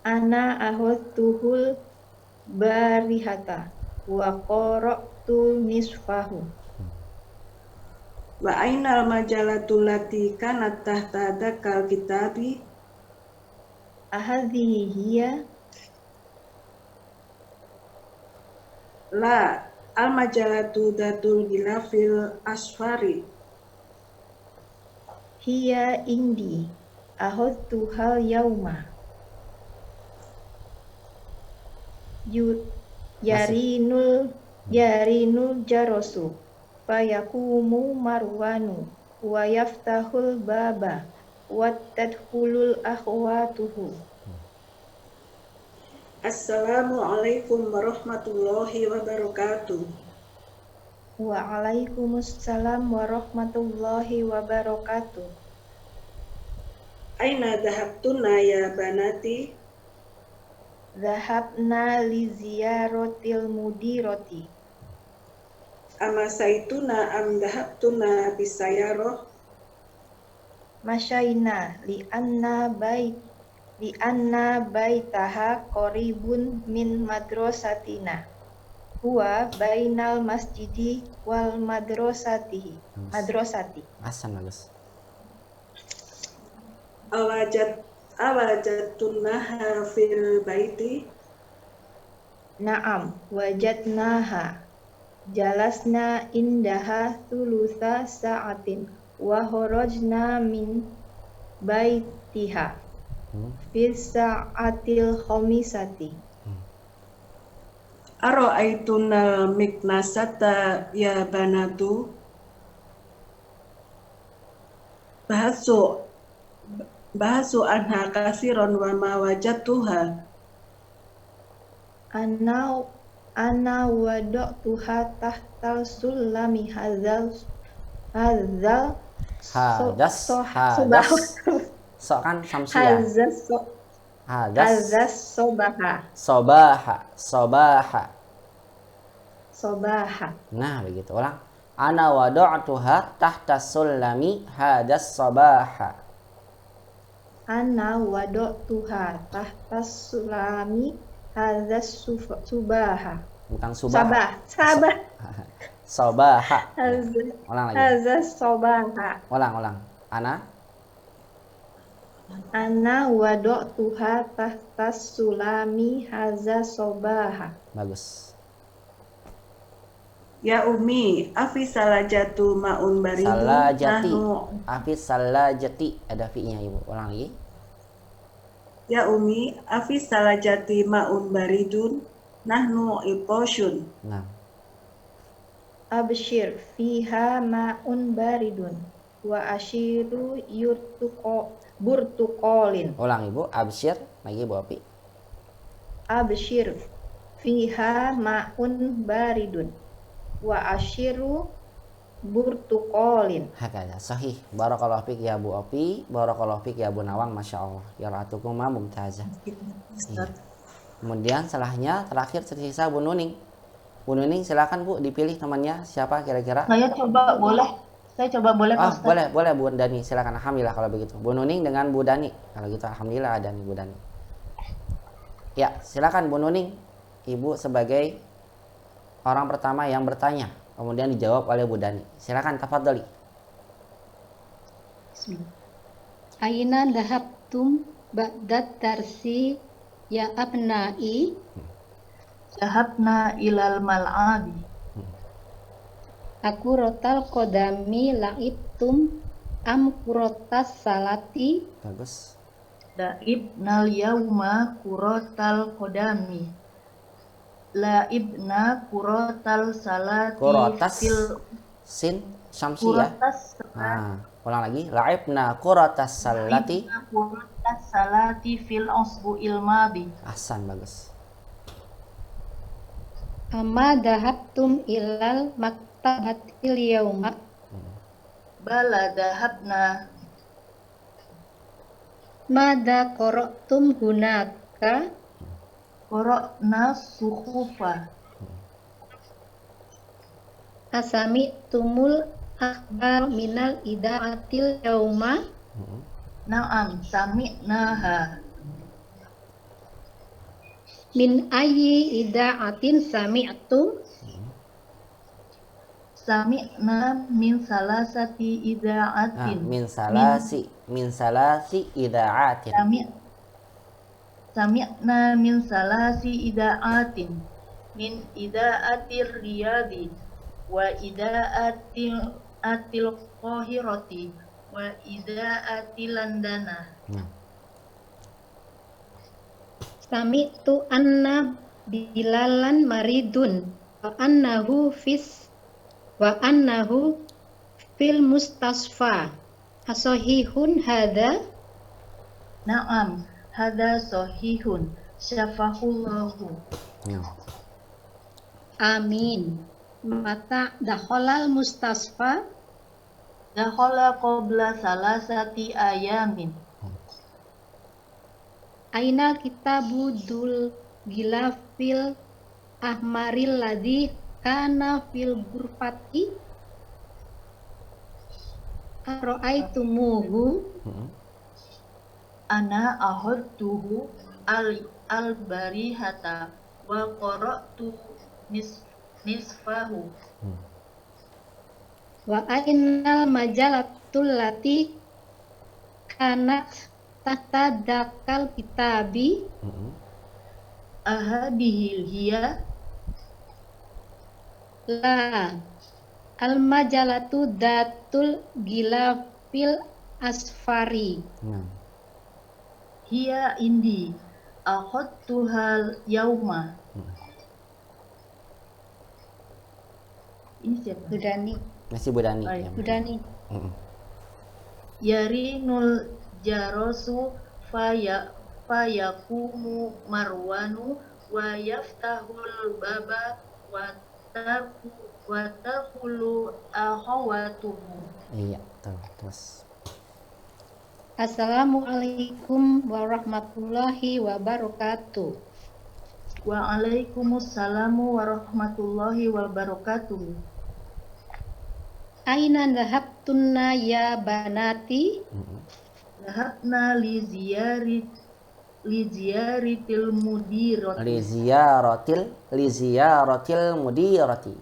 Ana ahadtuhul barihata wa qara'tu nisfahu. Wa ainal majalatul lati kanat tahta dakal kitabi? Ahadhihi hiya? La, al majalatu datul gilafil asfari. Hiya indi. Ahadtuhal yauma. Yarinul jarosu fayakumu marwanu wa yaftahul baba wa tadkhulul akhwatuhu. Assalamualaikum warahmatullahi wabarakatuh. Waalaikumsalam warahmatullahi wabarakatuh. Aina dhahabtuna ya banati? Dhahabna li ziyaratil mudirati. Ama saituna am dhahabtuna bisayaroh? Masyaina li anna baitaha qaribun min madrasatina. Huwa bainal masjidi wal madrasati. Ahsan, bagus. awajadtunnaha fil baiti. Na'am, wajadnaha. Jalasna indaha thulutha sa'atin wa kharajna min baitiha fi sa'atil khamisati. Ara'aitunal miknasata ya banatu. Bahasu anha kasiron wa ma wajadtuha. Ana wada'tuha tahtal sulami hadzal Hadas, subah so kan samsia. hadzal Sobaha. sobaha. Nah, begitu. Ulang. Ana wada'tuha tahta sulami hadas sobaha. Ana wada'tuha tahtas sulami hadzal subaha. Bukan subaha. Sabah. Sobaha. Ulang lagi. Hadzal sobaha. Ulang. Ana wada'tuha tahtas sulami hadzal sobaha. Bagus. Ya Umi, afi salajatu ma'un baridun. Salajati. Afis salajati. Ada fi-nya Ibu. Ulang lagi. Ya Umi, afi salajati ma'un baridun. Nahnu iposhun. Nah. Abshir fiha ma'un baridun wa ashiru burtuqolin. Ulang Ibu. Absyir. Lagi Bu Api. Abshir fiha ma'un baridun wa ashiru burtuqolin. Hakada. Sahih. Barakallahu fik ya Bu Api. Barakallahu fik ya Bu Nawang. Masya Allah. Qira'atukuma mumtazah. Iya. Kemudian setelahnya terakhir tersisa Bu Nuning. Bu Nuning silakan Bu, dipilih temannya siapa kira-kira? Saya coba boleh Oh, Pak Ustaz? boleh Bu Dani, silakan. Alhamdulillah kalau begitu. Bu Nuning dengan Bu Dani. Kalau gitu alhamdulillah ada nih Bu Dani. Ya, silakan Bu Nuning. Ibu sebagai orang pertama yang bertanya, kemudian dijawab oleh Bu Dani. Silakan tafadhali. Aina dhahabtum ba'dat darsi ya abnai. Zahabna ilal mal'abi. Aku rotal kodami la'ibtum am kurotas salati. Bagus. La'ibnal yauma kurotal kodami. La'ibna kurotal salati Kurotas. fil Sin syamsiyah. kurotas Nah, ulang lagi. La'ibna quratas salati. La'ibna kurotas salati fil usbu'il madi. Ahsan, bagus. Ama dhahabtum ilal maktabatil yauma. Bala dahabna. Mada qara'tum hunaka. Qara'na suhufa. Asami tumul akhbar minal idaatil yauma. Na'am sami'naha. Min ayyi idaatin sami'tum. Sami'na min salasati Nah, ida'atin. min salasi ida'atin. Sami'na min salasi ida'atin. Min ida'atir riyadi. Wa ida'atil qahirati. Wa ida'atil landana. Nah, Sami'tu anna bilalan maridun wa annahu fil mustasfa. Asahihun hadza? Naam, hada sahihun. Syafahullahu. ya. Amin. Mata dakhalal mustasfa. Dakhala qabla salasati ayamin. Aina kitabu dul gilafil ahmaril ladzi kana fil ghurfati. Ara'aitumuhu? Ana ahadtuhu al-barihata wa qara'tu nisfahu. Wa ainal majalatul lati kanat tahta dakal kitabi ahadihil hiya la al majalatu datul gilafil asfari. Nah, hiya indi akhadtuhal yauma. Ini siapa? Budani. masih Budani. Baik, Ya. Budani. Mm-mm. Yarinul jarosu fayakumu marwanu wa yaftahul baba wa taqulu akhawatuhu. Iya, tuh, terus. Assalamualaikum warahmatullahi wabarakatuh. Waalaikumsalam warahmatullahi wabarakatuh. Aina dhahabtunna ya banati? Dhahabna li ziyaratil mudirati. Li ziyaratil mudirati.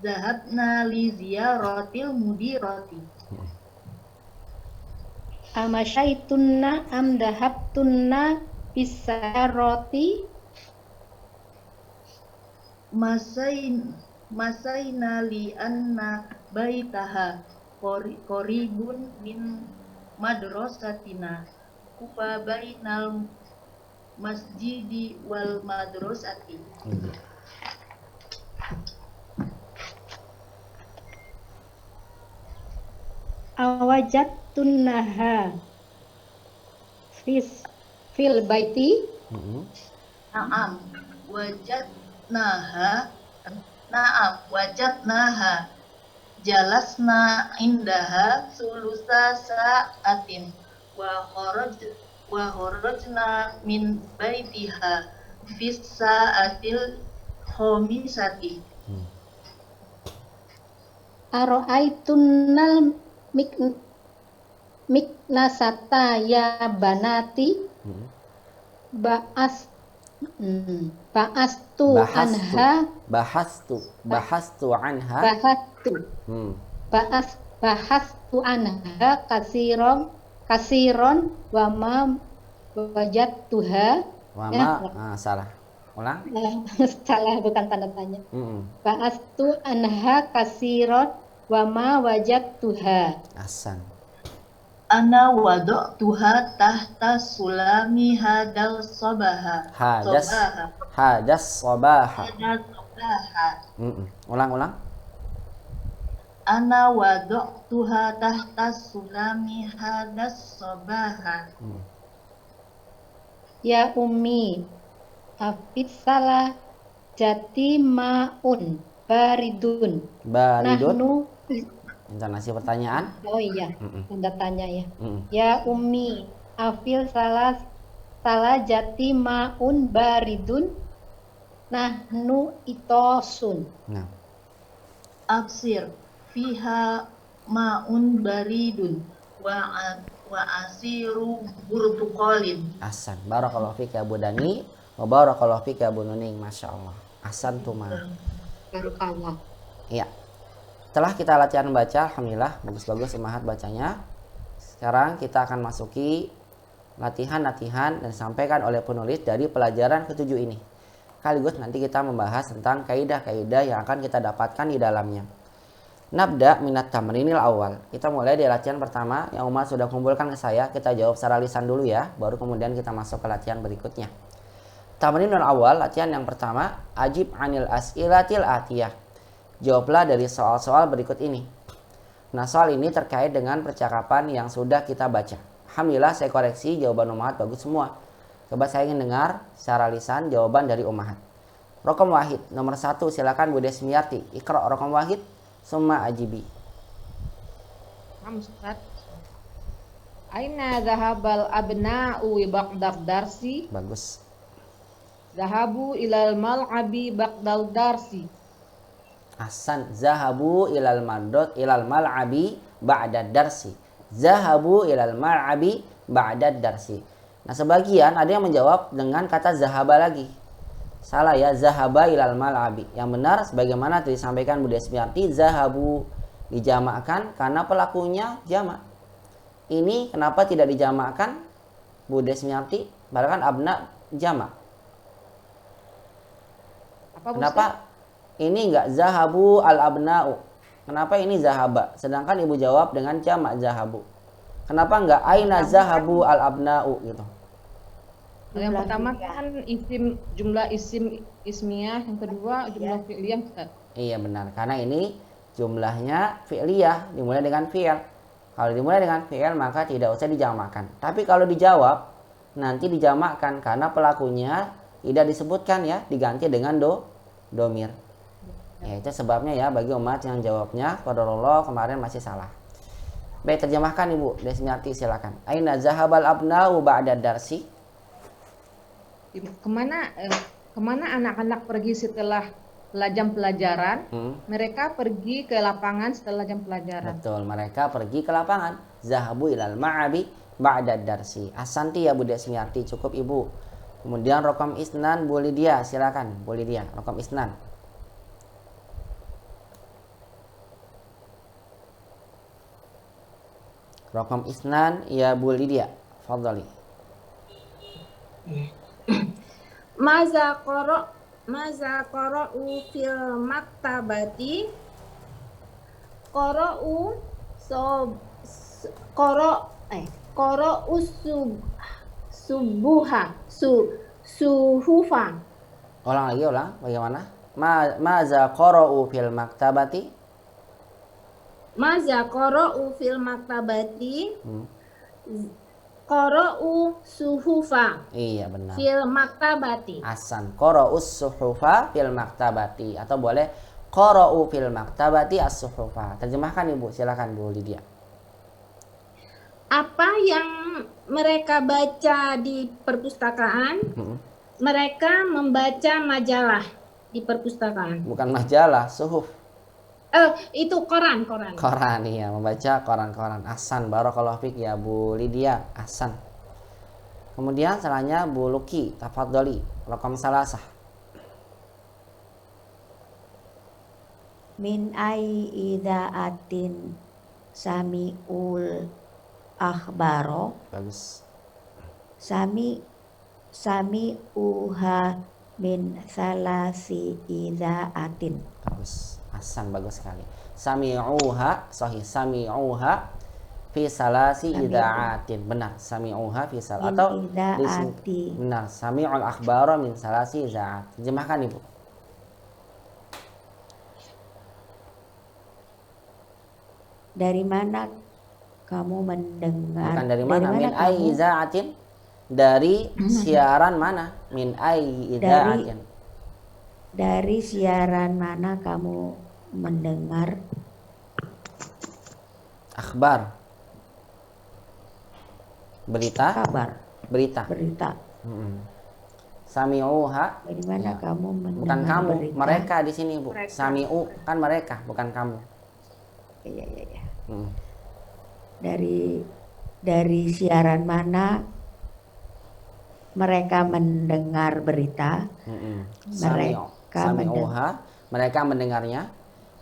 Dhahabna li ziyaratil mudirati. Amasyaitunna am dhahabtunna bisarati? Masaina li anna baitaha koribun min madrasatina wa bainal masjidi wal madrasati. Awajadtunnaha fil baiti? Naam wajadnaha jalasna indaha sulusa sa'atin wa kharajna min baitiha fis sa'atil khomisati. Aro'aitunnal miknasata ya banati? Bahastu anha kasiron wa ma wajadtuha. Salah. Ulang. Salah, bukan tanda tanya. Bahastu anha kasiron wa ma wajadtuha. Ahsan. Ana wada'tuha tahta sulami hadal sobaha. Hadas sobaha. Ulang. Ana wada'tuha tahta sulami hadas sobaha. Ya ummi afid salah jati ma'un baridun. Nahnu. Intonasi pertanyaan. Oh iya, tanda tanya ya. Ya ummi afil salah jati ma'un baridun nahnu itosun. Nah. Absir fiha ma'un baridun wa asiru burtukolin. Ahsan. Barakallahu fik ya Budani wa barakallahu fik ya Bu Nuning. Masya Allah. Ahsan tuh ma. Barakallah. Iya. Setelah kita latihan baca, alhamdulillah bagus-bagus semangat bacanya. Sekarang kita akan masuki latihan-latihan dan disampaikan oleh penulis dari pelajaran ke-7 ini. Sekaligus nanti kita membahas tentang kaidah-kaidah yang akan kita dapatkan di dalamnya. Nabda minat tamrinil awal. Kita mulai di latihan pertama yang Umar sudah kumpulkan ke saya. Kita jawab secara lisan dulu ya, baru kemudian kita masuk ke latihan berikutnya. Tamrinul awal, latihan yang pertama, ajib anil as'ilatil atiyah. Jawablah dari soal-soal berikut ini. Nah, soal ini terkait dengan percakapan yang sudah kita baca. Alhamdulillah saya koreksi, jawaban Ummahat bagus semua. Coba saya ingin dengar secara lisan jawaban dari Ummahat. Rokam wahid, nomor 1 silakan Bu Desmiarti. Iqra rokam wahid, summa ajibi. Ustaz. Aina zahabal abna'u ba'dal darsi? Bagus. Zahabu ilal mal'abi ba'dal darsi. Ahsan. Zahabu ilal mal'abi ba'da darsi. Zahabu ilal mal'abi ba'da darsi. Nah, sebagian ada yang menjawab dengan kata zahaba lagi. Salah ya, zahaba ilal mal'abi. Yang benar sebagaimana disampaikan Bu Desmiarti, zahabu dijamakkan karena pelakunya jamak. Ini kenapa tidak dijamakkan Bu Desmiarti? Padahal kan abna jamak. Apa Bu Kenapa ini enggak zahabu al abna'u? Kenapa ini zahaba? Sedangkan ibu jawab dengan jamak zahabu. Kenapa enggak aina zahabu al abna'u gitu? Yang Jumlah pertama fi'liyah. kan jumlah isim ismiyah, yang kedua jumlah fi'liyah Ustaz. Iya benar, karena ini jumlahnya fi'liyah, dimulai dengan fi'il. Kalau dimulai dengan fi'il maka tidak usah dijamakkan. Tapi kalau dijawab nanti dijamakkan karena pelakunya tidak disebutkan ya, diganti dengan domir. Ya itu sebabnya ya bagi umat yang jawabnya qadarullah kemarin masih salah. Baik, terjemahkan Ibu Desmiarti silakan. Aina zahabal abna'u ba'da darsi? Kemana anak-anak pergi setelah jam pelajaran? Mereka pergi ke lapangan setelah jam pelajaran. Betul, mereka pergi ke lapangan. Zahabu ilal ma'abi ba'da darsi. Asanti ya Bu Desmiarti, cukup Ibu. Kemudian rokom isnan Bu Lydia, silakan Bu Lydia, rokom isnan. Rokom isnan ya Bu Lydia, fadhali. Maza qara'u fil maktabati. Qara'u qara'u suhufa. Ulang lagi, bagaimana? Maza qara'u fil maktabati? Maza qara'u fil maktabati. Qara'u suhufa Iya benar. fil maktabati. Asan, qara'us suhufa fil maktabati, atau boleh qara'u fil maktabati as-suhufa. Terjemahkan Ibu, silakan Bu Lydia. Apa yang mereka baca di perpustakaan? Mereka membaca majalah di perpustakaan. Bukan majalah, suhuf. Itu koran. Koran, iya, membaca koran-koran. Ahsan, barakallahu fiik ya Bu Lydia. Ahsan. Kemudian selanjutnya Bu Luki, tafadholi, raqam salasah. Min ai idaatin samiul akhbaro. Bagus. Sami uha min salasi idaatin. Bagus. Ahsan, bagus sekali. Sami'uha, sahih, sami'uha fi salasi idaatin. Benar, sami'uha fi salasi, atau idaati. benar, sami'ul akhbara min salasi idaat. Terjemahkan Ibu. Dari mana kamu mendengar? Bukan dari mana, min ai idaatin. Dari siaran mana? Min ai idaatin. Dari siaran mana kamu mendengar? Akhbar. Berita. Kabar. Berita. Sami'uha. Dari mana kamu mendengar? Bukan kamu, berita? mereka di sini Bu. Sami'u kan mereka, bukan kamu. Iya. Dari siaran mana mereka mendengar berita? Sami'uha, mereka mendengarnya.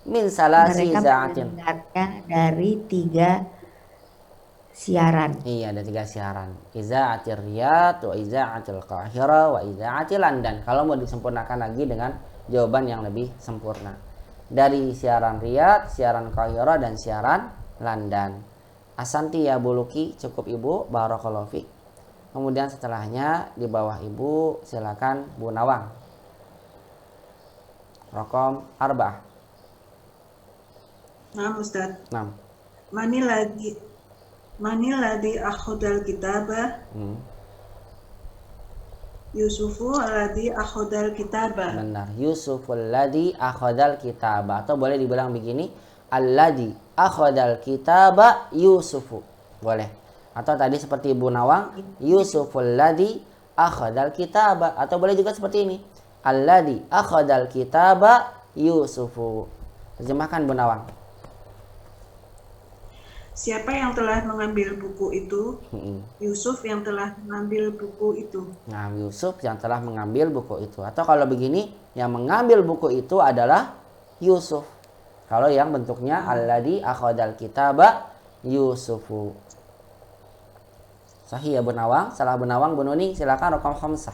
Min salasi Mereka za'atin. mendengarnya dari 3 siaran. Iya, ada 3 siaran. Iza'atir Riyadh, wa iza'atil Qahira, wa iza'atil London. Kalau mau disempurnakan lagi dengan jawaban yang lebih sempurna. Dari siaran Riyadh, siaran Qahira, dan siaran London. Asanti ya Bu Luki, cukup Ibu, barakallahu fiik. Kemudian setelahnya di bawah Ibu silakan Bu Nawang. Raqam 4. Nah, Ustaz. 6. Maniladi akhudal kitabah. Yusufu alladhi akhudal kitabah. Benar, Yusuful ladzi akhadal kitaba, atau boleh dibilang begini, alladzi akhadal kitaba Yusufu. Boleh. Atau tadi seperti Ibu Nawang, Yusuful ladzi akhadal kitaba, atau boleh juga seperti ini, alladzi akhadal kitaba Yusufu. Terjemahkan Bu Nawang. Siapa yang telah mengambil buku itu? Yusuf yang telah mengambil buku itu. Nah, Yusuf yang telah mengambil buku itu. Atau kalau begini, yang mengambil buku itu adalah Yusuf. Kalau yang bentuknya alladzi akhadal kitaba Yusufu. Sahih ya Bu Nawang. Salah Bu Nawang, Bu Nuning silakan raqam khamsah.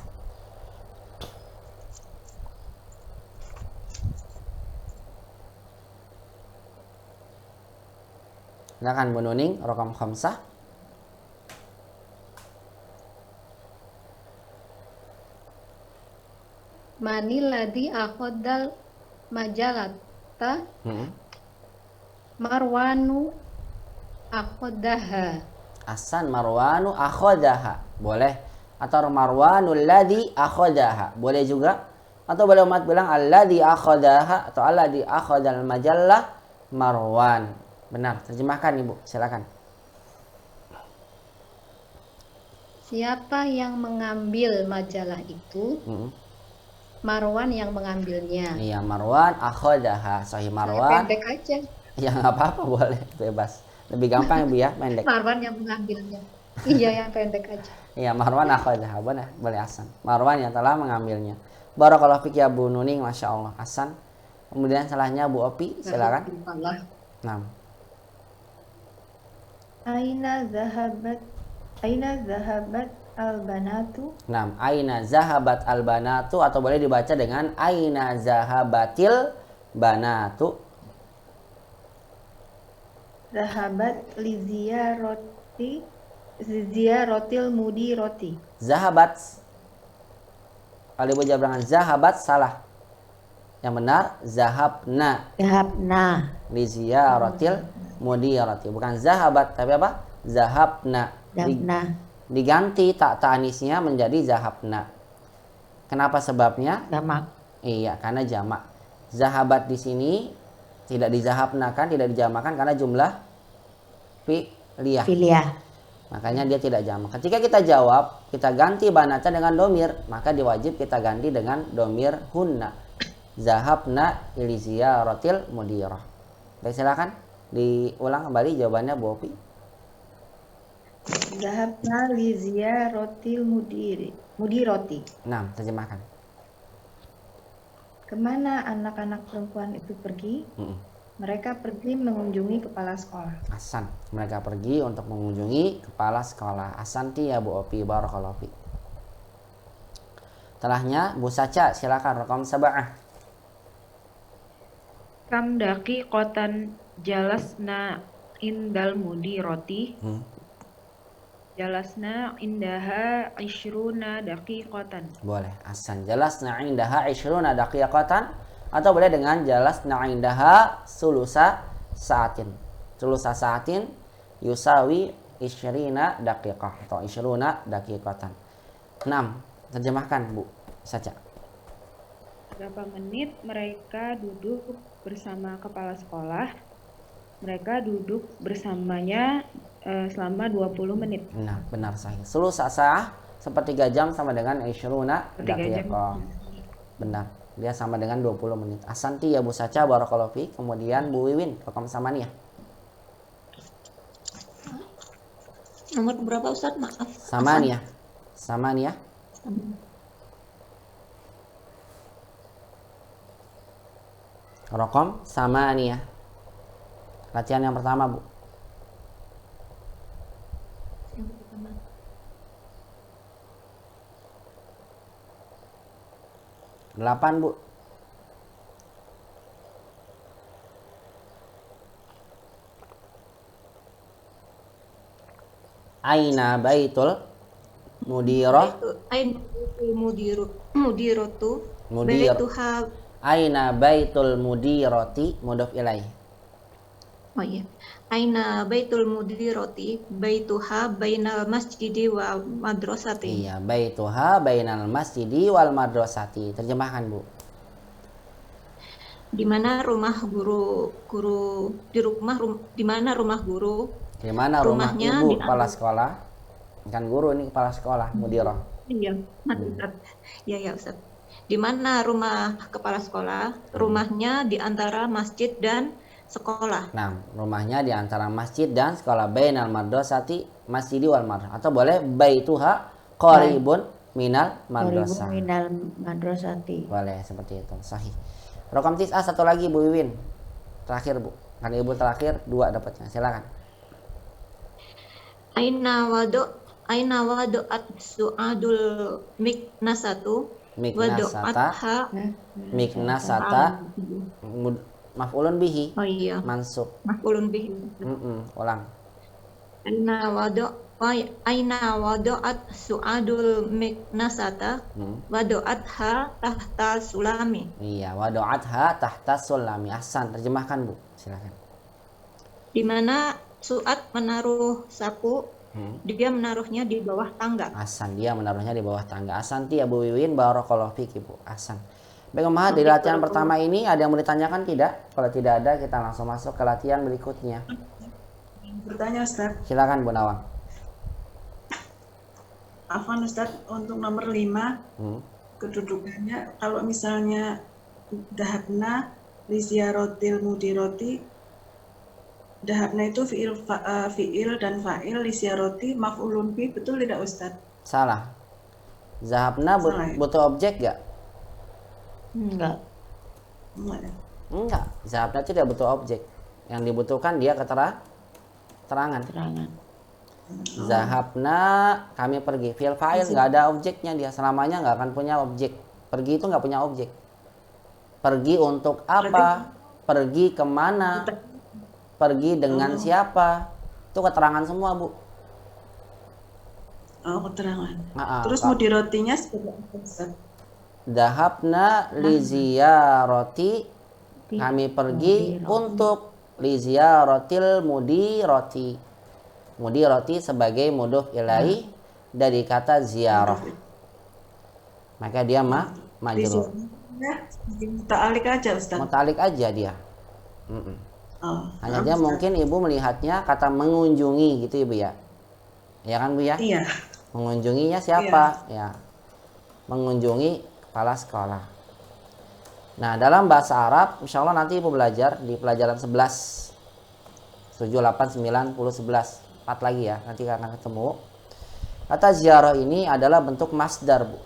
Silakan Bu Nuning raqam khamsah. Maniladi akhodal majalata Marwanu akhodaha. Ahsan, Marwanu akhodaha. Boleh. Atau Marwanul ladzi akhodaha. Boleh juga. Atau boleh umat bilang alladzi akhodaha atau alladzi akhodal majallah Marwan. Benar. Terjemahkan Ibu. Silakan. Siapa yang mengambil majalah itu? Marwan yang mengambilnya. Iya, Marwan akhodaha. Sahih Saya Marwan. pendek aja. Ya nggak apa-apa, boleh, bebas. Lebih gampang Ibu ya, pendek. Marwan yang mengambilnya. Iya, yang pendek aja. Iya, Marwan akhodaha. Boleh Hasan. Marwan yang telah mengambilnya. Barakallahu fik ya Bu Nuning, Masya Allah. Hasan. Kemudian salahnya Bu Opi, silakan. Nah. Aina zahabat al-banatu. Nah, aina zahabat al-banatu atau boleh dibaca dengan aina zahabatil banatu. Zahabat li ziyaratil mudirati. Zahabat. Kalau Ibu jawab dengan zahabat salah. Yang benar zahabna. Zahabna. Li ziyaratil mudirati. Bukan zahabat tapi apa? Zahabna. Zahabna. Diganti tak ta'anisnya menjadi zahabna. Kenapa sebabnya? Jamak. Iya, karena jamak. Zahabat di sini tidak dizahabnakan, tidak dijamakan karena jumlah fi'liyah. Makanya dia tidak jamak. Ketika kita jawab, kita ganti banata dengan domir, maka diwajib kita ganti dengan domir hunna. Zahabna ili ziyaratil mudirah. Baik, silakan diulang kembali jawabannya Bu Opi. Zahabna li ziyaratil mudirati. Nah, terjemahkan. Kemana anak-anak perempuan itu pergi? Mereka pergi mengunjungi kepala sekolah. Ahsan. Mereka pergi untuk mengunjungi kepala sekolah. Ahsanti ya Bu Opi, barakallahu fi. Setelahnya Bu Saca, silakan raqam 7. Kam daqiqatan jalasna indal mudirati. Jalasna indaha 20 daqiqatan. Boleh. Ahsan. Jalasna indaha 20 daqiqatan atau boleh dengan jalasna indaha sulusa saatin. Sulusa saatin yusawi 20 daqiqah atau 20 daqiqatan. 6. Terjemahkan Bu Saca. Berapa menit mereka duduk bersama kepala sekolah? Mereka duduk bersamanya selama 20 menit. Nah, benar sahih. Sulusa sa'ah sepertiga jam sama dengan 20 daqiqah. Benar. Dia sama dengan 20 menit. Ahsanti ya Bu Saca, barakallahu fi. Kemudian Bu Wiwin, raqam 8. Nomor berapa Ustaz? Maaf. Samaniyah. Raqam 8. Latihan yang pertama, Bu. Yang pertama. Delapan, Bu. Aina baitul mudirah. Aina mudiratu. Mudir. Baituha. Aina baitul mudirati mudhof ilaih. Oh iya. Aina baitul mudirati baituha bainal masjidi wa madrasati. Iya, baituha bainal masjidi wal madrasati. Terjemahkan, Bu. Di mana rumah guru di mana rumah guru? Di mana rumah Rumahnya ibu di kepala sekolah? Kan guru ini kepala sekolah, mudirah. Iya, Ustaz. Ya Ustaz. Di mana rumah kepala sekolah? Rumahnya di antara masjid dan sekolah. Nah, rumahnya di antara masjid dan sekolah. Bainal madrasati masjidi wal madrasah. Atau boleh baituha qaribun minal madrasah. Qaribun minal madrasati. Boleh seperti itu. Sahih. Raqam 9 satu lagi Bu Wiwin. Terakhir, Bu. Kan Ibu terakhir 2 dapatnya. Silakan. Aina aina wadu'at su'adul miknasatu wadu'atha Miknasata maf'ulun bihi oh iya mansub. maf'ulun bihi Ulang. aina wadu'at su'adul miknasata wadu'atha tahta sulami. Iya, wadu'atha tahta sulami. Ahsan, terjemahkan Bu, silakan. Di mana Su'ad menaruh sapu, dia menaruhnya di bawah tangga. Ahsan, dia menaruhnya di bawah tangga. Ahsan ti Abu Wiwin, barakallahu fiki Bu. Ahsan. Baik Ummahat, di latihan pertama ini ada yang mau ditanyakan tidak? Kalau tidak ada, kita langsung masuk ke latihan berikutnya. Bertanya Ustaz. Silakan Bu Nawang. Afwan Ustaz, untuk nomor 5 kedudukannya kalau misalnya dahabna li ziyarotil mudiroti, dahabna itu fi'il dan fa'il, li ziyaroti maf'ulun bi, betul tidak Ustaz? Salah. Zahabna butuh objek gak? Enggak. Enggak. Zahabna tidak butuh objek. Yang dibutuhkan dia keterangan. Zahabna, kami pergi. Fi'il fa'il nggak ada objeknya, dia selamanya nggak akan punya objek. Pergi itu nggak punya objek. Pergi untuk apa? Pergi kemana? Pergi dengan siapa? Itu keterangan semua Bu. Oh, keterangan. Terus mudirotinya seperti apa Ustaz? Dahabna li ziyarati, kami pergi untuk li ziyaratil mudirati. Mudirati sebagai mudhof ilaih dari kata ziarah. Maka dia majrur. Muta'alik aja Ustaz. Muta'alik aja dia. Hanya saja mungkin Ibu melihatnya kata mengunjungi gitu Ibu ya. Ya kan Bu ya? Iya. Mengunjunginya siapa? Ya. Mengunjungi kepala sekolah. Nah, dalam bahasa Arab insya Allah nanti Ibu belajar di pelajaran 11 7, 8, 9, 10, 11 4 lagi ya, nanti akan ketemu. Kata ziarah ini adalah bentuk masdar Bu.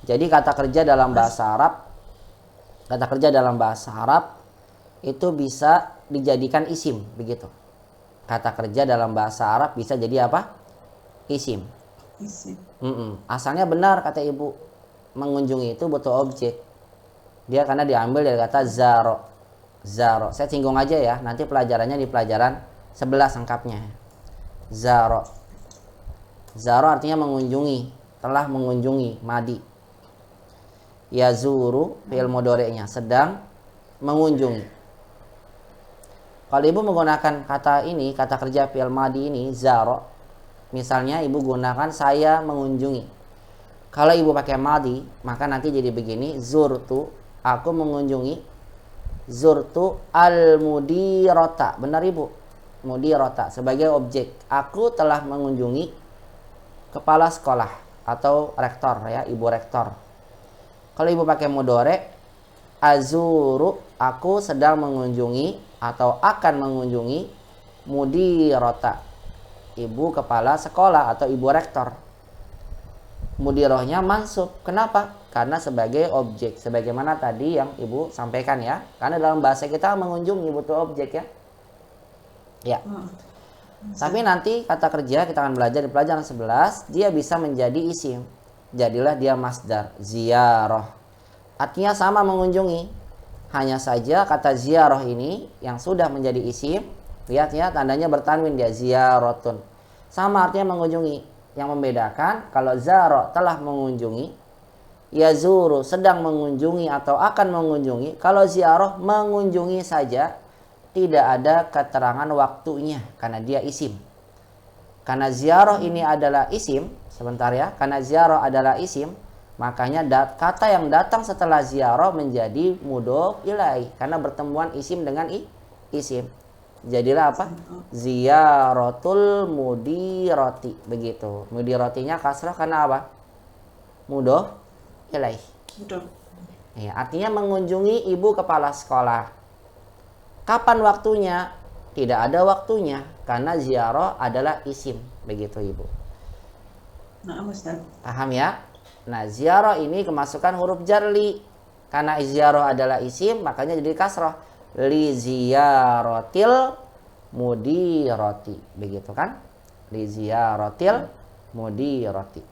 Jadi kata kerja dalam bahasa Arab itu bisa dijadikan isim begitu. Kata kerja dalam bahasa Arab bisa jadi apa? Isim. Asalnya benar kata Ibu, mengunjungi itu butuh objek. Dia karena diambil dari kata zaro. Saya singgung aja ya, nanti pelajarannya di pelajaran 11 lengkapnya. Zaro artinya mengunjungi, telah mengunjungi, madi. Yazuru fi'il mudhari'nya sedang mengunjungi. Kalau Ibu menggunakan kata ini, kata kerja fi'il madi ini zaro, misalnya Ibu gunakan saya mengunjungi. Kalau Ibu pakai madi, maka nanti jadi begini, zurtu, aku mengunjungi, zurtu al-mudirota. Benar Ibu? Mudirota sebagai objek. Aku telah mengunjungi kepala sekolah atau rektor ya, Ibu rektor. Kalau Ibu pakai mudhari, azuru, aku sedang mengunjungi atau akan mengunjungi mudirota, Ibu kepala sekolah atau Ibu rektor. Mudirohnya mansub. Kenapa? Karena sebagai objek. Sebagaimana tadi yang Ibu sampaikan ya. Karena dalam bahasa kita mengunjungi butuh objek ya. Ya. Tapi nanti kata kerja kita akan belajar di pelajaran 11, dia bisa menjadi isim. Jadilah dia masdar, ziarah. Artinya sama mengunjungi. Hanya saja kata ziarah ini yang sudah menjadi isim, lihat ya tandanya bertanwin dia, ziyaratun. Sama artinya mengunjungi. Yang membedakan kalau zaro telah mengunjungi, yazuru sedang mengunjungi atau akan mengunjungi. Kalau ziarah mengunjungi saja, tidak ada keterangan waktunya karena dia isim. Karena ziarah ini adalah isim, sebentar ya, karena ziarah adalah isim, makanya kata yang datang setelah ziarah menjadi mudhof ilaih karena bertemuan isim dengan isim. Jadilah apa? Ziyaratul mudirati, begitu. Mudiratinya kasrah karena apa? Mudhof ilaih. Ya, artinya mengunjungi ibu kepala sekolah. Kapan waktunya? Tidak ada waktunya karena ziarah adalah isim, begitu Ibu. Nah, Ustaz. Paham ya? Nah, ziarah ini kemasukan huruf jarli. Karena ziarah adalah isim, makanya jadi kasrah. Li ziyaratil mudirati, begitu kan? Li ziyaratil mudirati.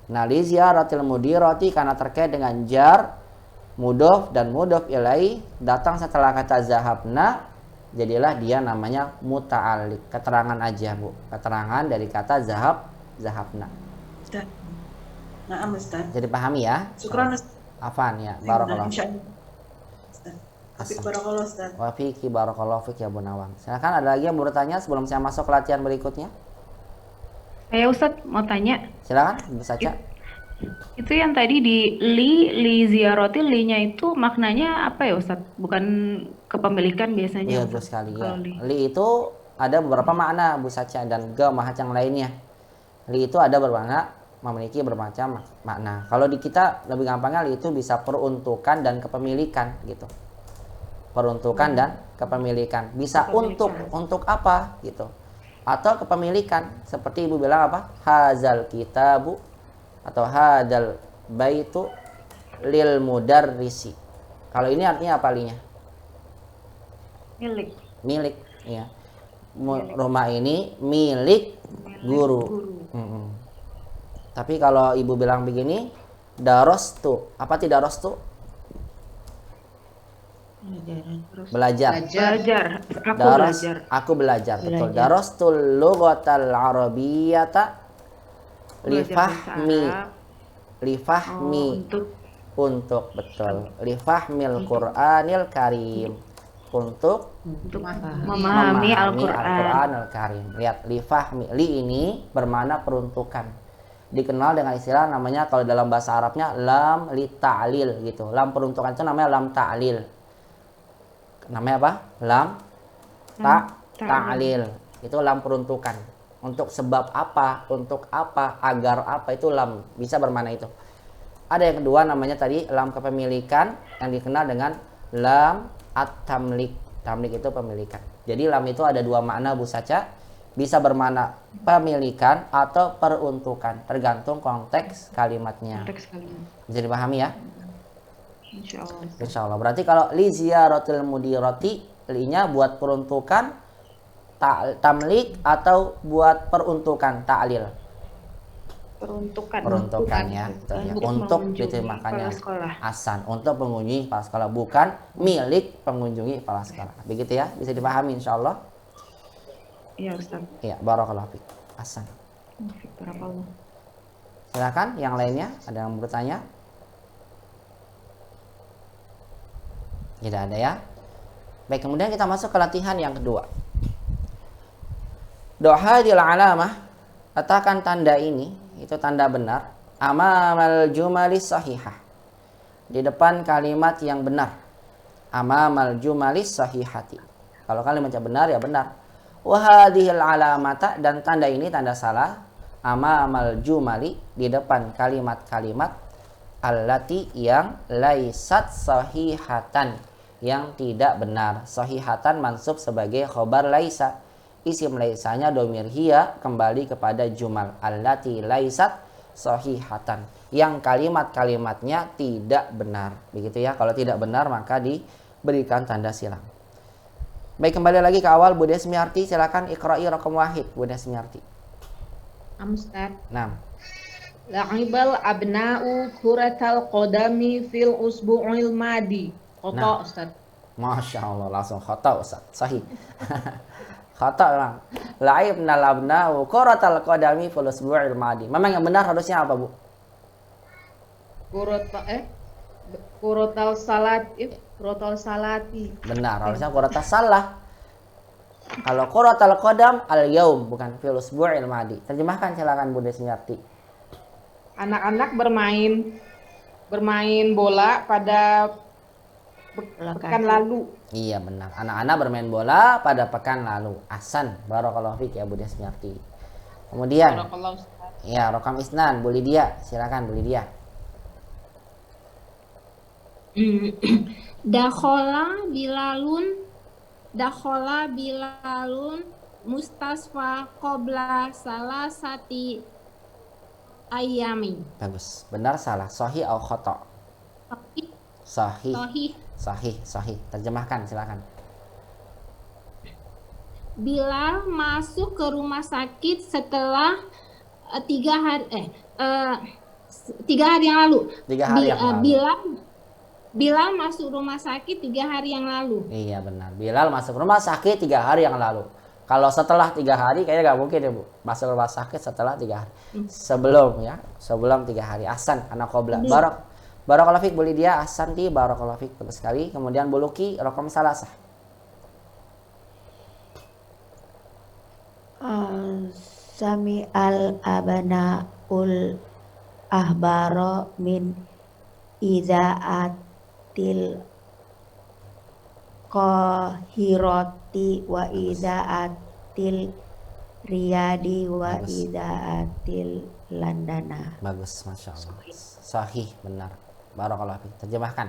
Nah, li ziyaratil mudirati karena terkait dengan jar, mudhof dan mudhof ilai datang setelah kata zahabna, jadilah dia namanya muta'alliq. Keterangan aja, Bu. Keterangan dari kata zahabna. Ustaz. Naam Ustaz. Jadi pahami ya? Syukran Ustaz. Afan ya, barakallahu. Insyaallah. Ustaz. Afik barakallahu Ustaz. Wa fiki barakallahu fik ya Bu Nawang. Silakan, ada lagi yang mau bertanya sebelum saya masuk ke latihan berikutnya? Saya Ustadz mau tanya, Silakan, Bu Saca. itu yang tadi di li ziyarati, li-nya itu maknanya apa ya Ustadz? Bukan kepemilikan biasanya. Iya, Ustadz, betul sekali ya. kalau li. Li itu ada beberapa makna Bu Saca dan ga mahat yang lainnya. Li itu ada bermakna memiliki bermacam makna. Kalau di kita lebih gampangnya li itu bisa peruntukan dan kepemilikan gitu. Peruntukan dan kepemilikan. Bisa untuk apa gitu. Atau kepemilikan seperti Ibu bilang apa? Hazal kitabu atau hadal baitu lil mudarrisi. Kalau ini artinya apa linya? Milik ya. Rumah ini milik guru. Tapi kalau Ibu bilang begini, darostu, apa tidak darostu? Belajar. Aku Daros, belajar. aku belajar. Betul. Darostul lughatal arabiyyata lifahmi untuk betul lifahmil Qur'anil Karim untuk memahami Al-Qur'an Al-Karim. Lihat, lifahmi, li ini bermakna peruntukan. Dikenal dengan istilah namanya kalau dalam bahasa Arabnya lam li ta'lil gitu. Lam peruntukan itu namanya lam ta'lil. Namanya apa? Lam ta'lil. Itu lam peruntukan. Untuk sebab apa, untuk apa, agar apa, itu lam, bisa bermakna itu. Ada yang kedua namanya tadi lam kepemilikan yang dikenal dengan lam at-tamlik. Tamlik itu pemilikan. Jadi lam itu ada dua makna Bu Saca, bisa bermakna pemilikan atau peruntukan, tergantung konteks kalimatnya. Bisa dipahami ya? Insya Allah. Berarti kalau li ziyaratil mudirati, li-nya buat peruntukan tamlik atau buat peruntukan ta'lil. Peruntukan ya, gitu ya. Untuk diterjemahkannya asan, untuk pengunjung kepala sekolah, bukan milik pengunjungi kepala sekolah. Begitu ya, bisa dipahami insya Allah. Iya Ustaz. Iya, barakallahu fiik. Asan. Silakan yang lainnya, ada yang bertanya? Tidak ada ya. Baik, kemudian kita masuk ke latihan yang kedua. Dohadil alamah, letakkan tanda ini, itu tanda benar, amamal jumalis sahihah, di depan kalimat yang benar. Amamal jumalis sahihati, kalau kalimatnya benar ya benar. Wahadihil alamata, dan tanda ini tanda salah, amamal jumali, di depan kalimat-kalimat allati yang laisat sahihatan, yang tidak benar. Sahihatan mansub sebagai khobar laisa, isim laisanya domir hiya kembali kepada jumal. Allati laisat sahihatan, yang kalimat-kalimatnya tidak benar. Begitu ya, kalau tidak benar maka diberikan tanda silang. Baik, kembali lagi ke awal. Bu Desmiarti, silakan iqra'i raqam wahid. Bu Desmiarti. Ustaz. Nah. La'ibal abna'u kuratal qadami fil usbu'il madi. Khata, Ustaz. Masya Allah, langsung khata Ustaz. Sahih. Khata orang. La'ibnal abna'u kuratal qadami fil usbu'il madi. Memang yang benar harusnya apa, Bu? Kurotal salati. Benar, harusnya kurotal salah. Kalau kurotal qadam al yaum, bukan fil usbu'il madi. Terjemahkan silakan Bu Desmiarti. Anak-anak bermain bola pada pekan lalu. Iya benar. Anak-anak bermain bola pada pekan lalu. Ahsan, barakallahu fiik ya Bu Desmiarti. Kemudian, ya rokam isnan, Bu Lydia, silakan Bu Lydia. Dakhola bilalun mustasfa qabla salasati ayami. Bagus. Benar salah? Sahih atau khata? Sahih. Terjemahkan silakan. Bilal masuk ke rumah sakit setelah 3 hari eh 3 hari yang lalu. 3 hari yang lalu. Bilal masuk rumah sakit 3 hari yang lalu. Iya benar. Bilal masuk rumah sakit 3 hari yang lalu. Kalau setelah 3 hari kayaknya nggak mungkin ya Bu. Masuk rumah sakit setelah 3 hari. Sebelum 3 hari. Ahsan, anak qobla. Barakallahu fik Bu Lydia, ahsanti, barakallahu fik bagus sekali. Kemudian Bu Luki, raqam salasah. Sami al abana ul ahbaro min idaatil qahirati wa idaatil riyadi wa Bagus. idaatil landana. Bagus, masya Allah. Sahih, benar. Barakallahu fik. Terjemahkan.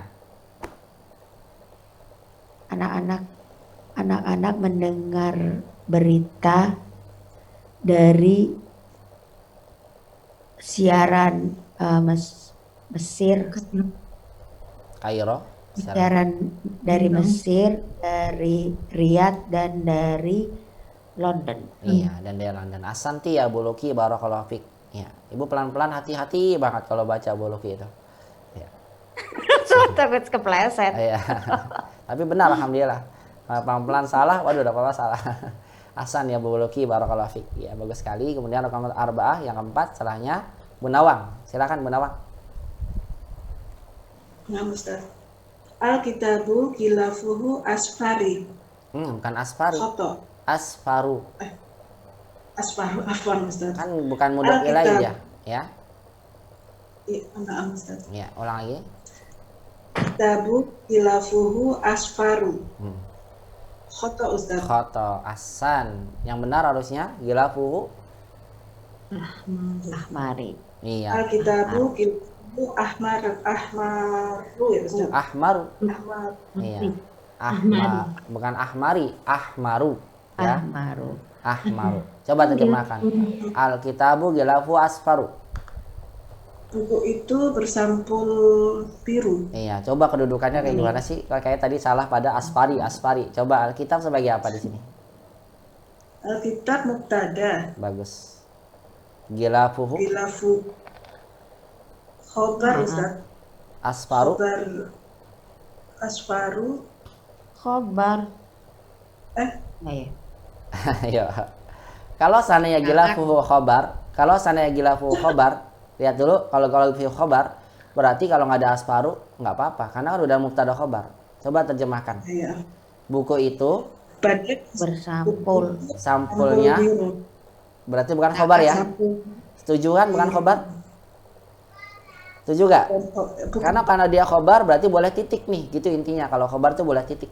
Anak-anak mendengar berita dari siaran Mesir, Kairo. siaran dari Mesir, dari Riyadh dan dari London. Iya, dan dari London. Ahsanti ya Bu Luki, barakallahu fik. Ya, Ibu pelan-pelan hati-hati banget kalau baca Bu Luki itu. Ya. Takut kepleset. Iya. Tapi benar alhamdulillah. Kalau pelan-pelan salah, waduh udah apa-apa salah. Ahsan ya Bu Luki, barakallahu fik. Ya, bagus sekali. Kemudian raqam arba'ah yang keempat setelahnya Bu Nawang. Silakan Bu Nawang. Nah, Ustaz. Al-kitabu gilafuhu asfari. Bukan asfari. Khoto. Asfaru. Asfaru, afwan Ustaz. Kan bukan mudhof ilaih ya. Ya. Iya, maaf Ustaz. Ya, ulang lagi. Kitabu gilafuhu asfaru. Khoto Ustaz. Khoto, ahsan. Yang benar harusnya gilafuhu. Ahmari. Iya. Al-kitabu gilafuhu ahmaru ya Ustaz. Ahmaru. Ahmar. Iya. Bukan ahmari, ahmaru. Ya. Ahmaru. Ahmaru. Coba terjemahkan. Al-kitabu gilafu asfaru. Buku itu bersampul biru. Iya, coba kedudukannya kayak gimana sih? Kayak tadi salah pada asfari. Coba Alkitab sebagai apa di sini? Alkitab mubtada. Bagus. Gilafuhu Gilafu. Khobar Ustaz. asfaru. Khobar asfaru. Khobar. Ayo. Kalau seandainya gilafuhu khobar, lihat dulu kalau fi khobar, berarti kalau nggak ada asfaru nggak apa-apa, karena kan udah mubtada khobar. Coba terjemahkan. Iya. Buku itu Badek Bersampul. sampulnya biru. berarti bukan khobar ya? Setuju kan bukan khobar? Setuju gak? Karena dia khobar berarti boleh titik nih, gitu intinya. Kalau khobar tuh boleh titik.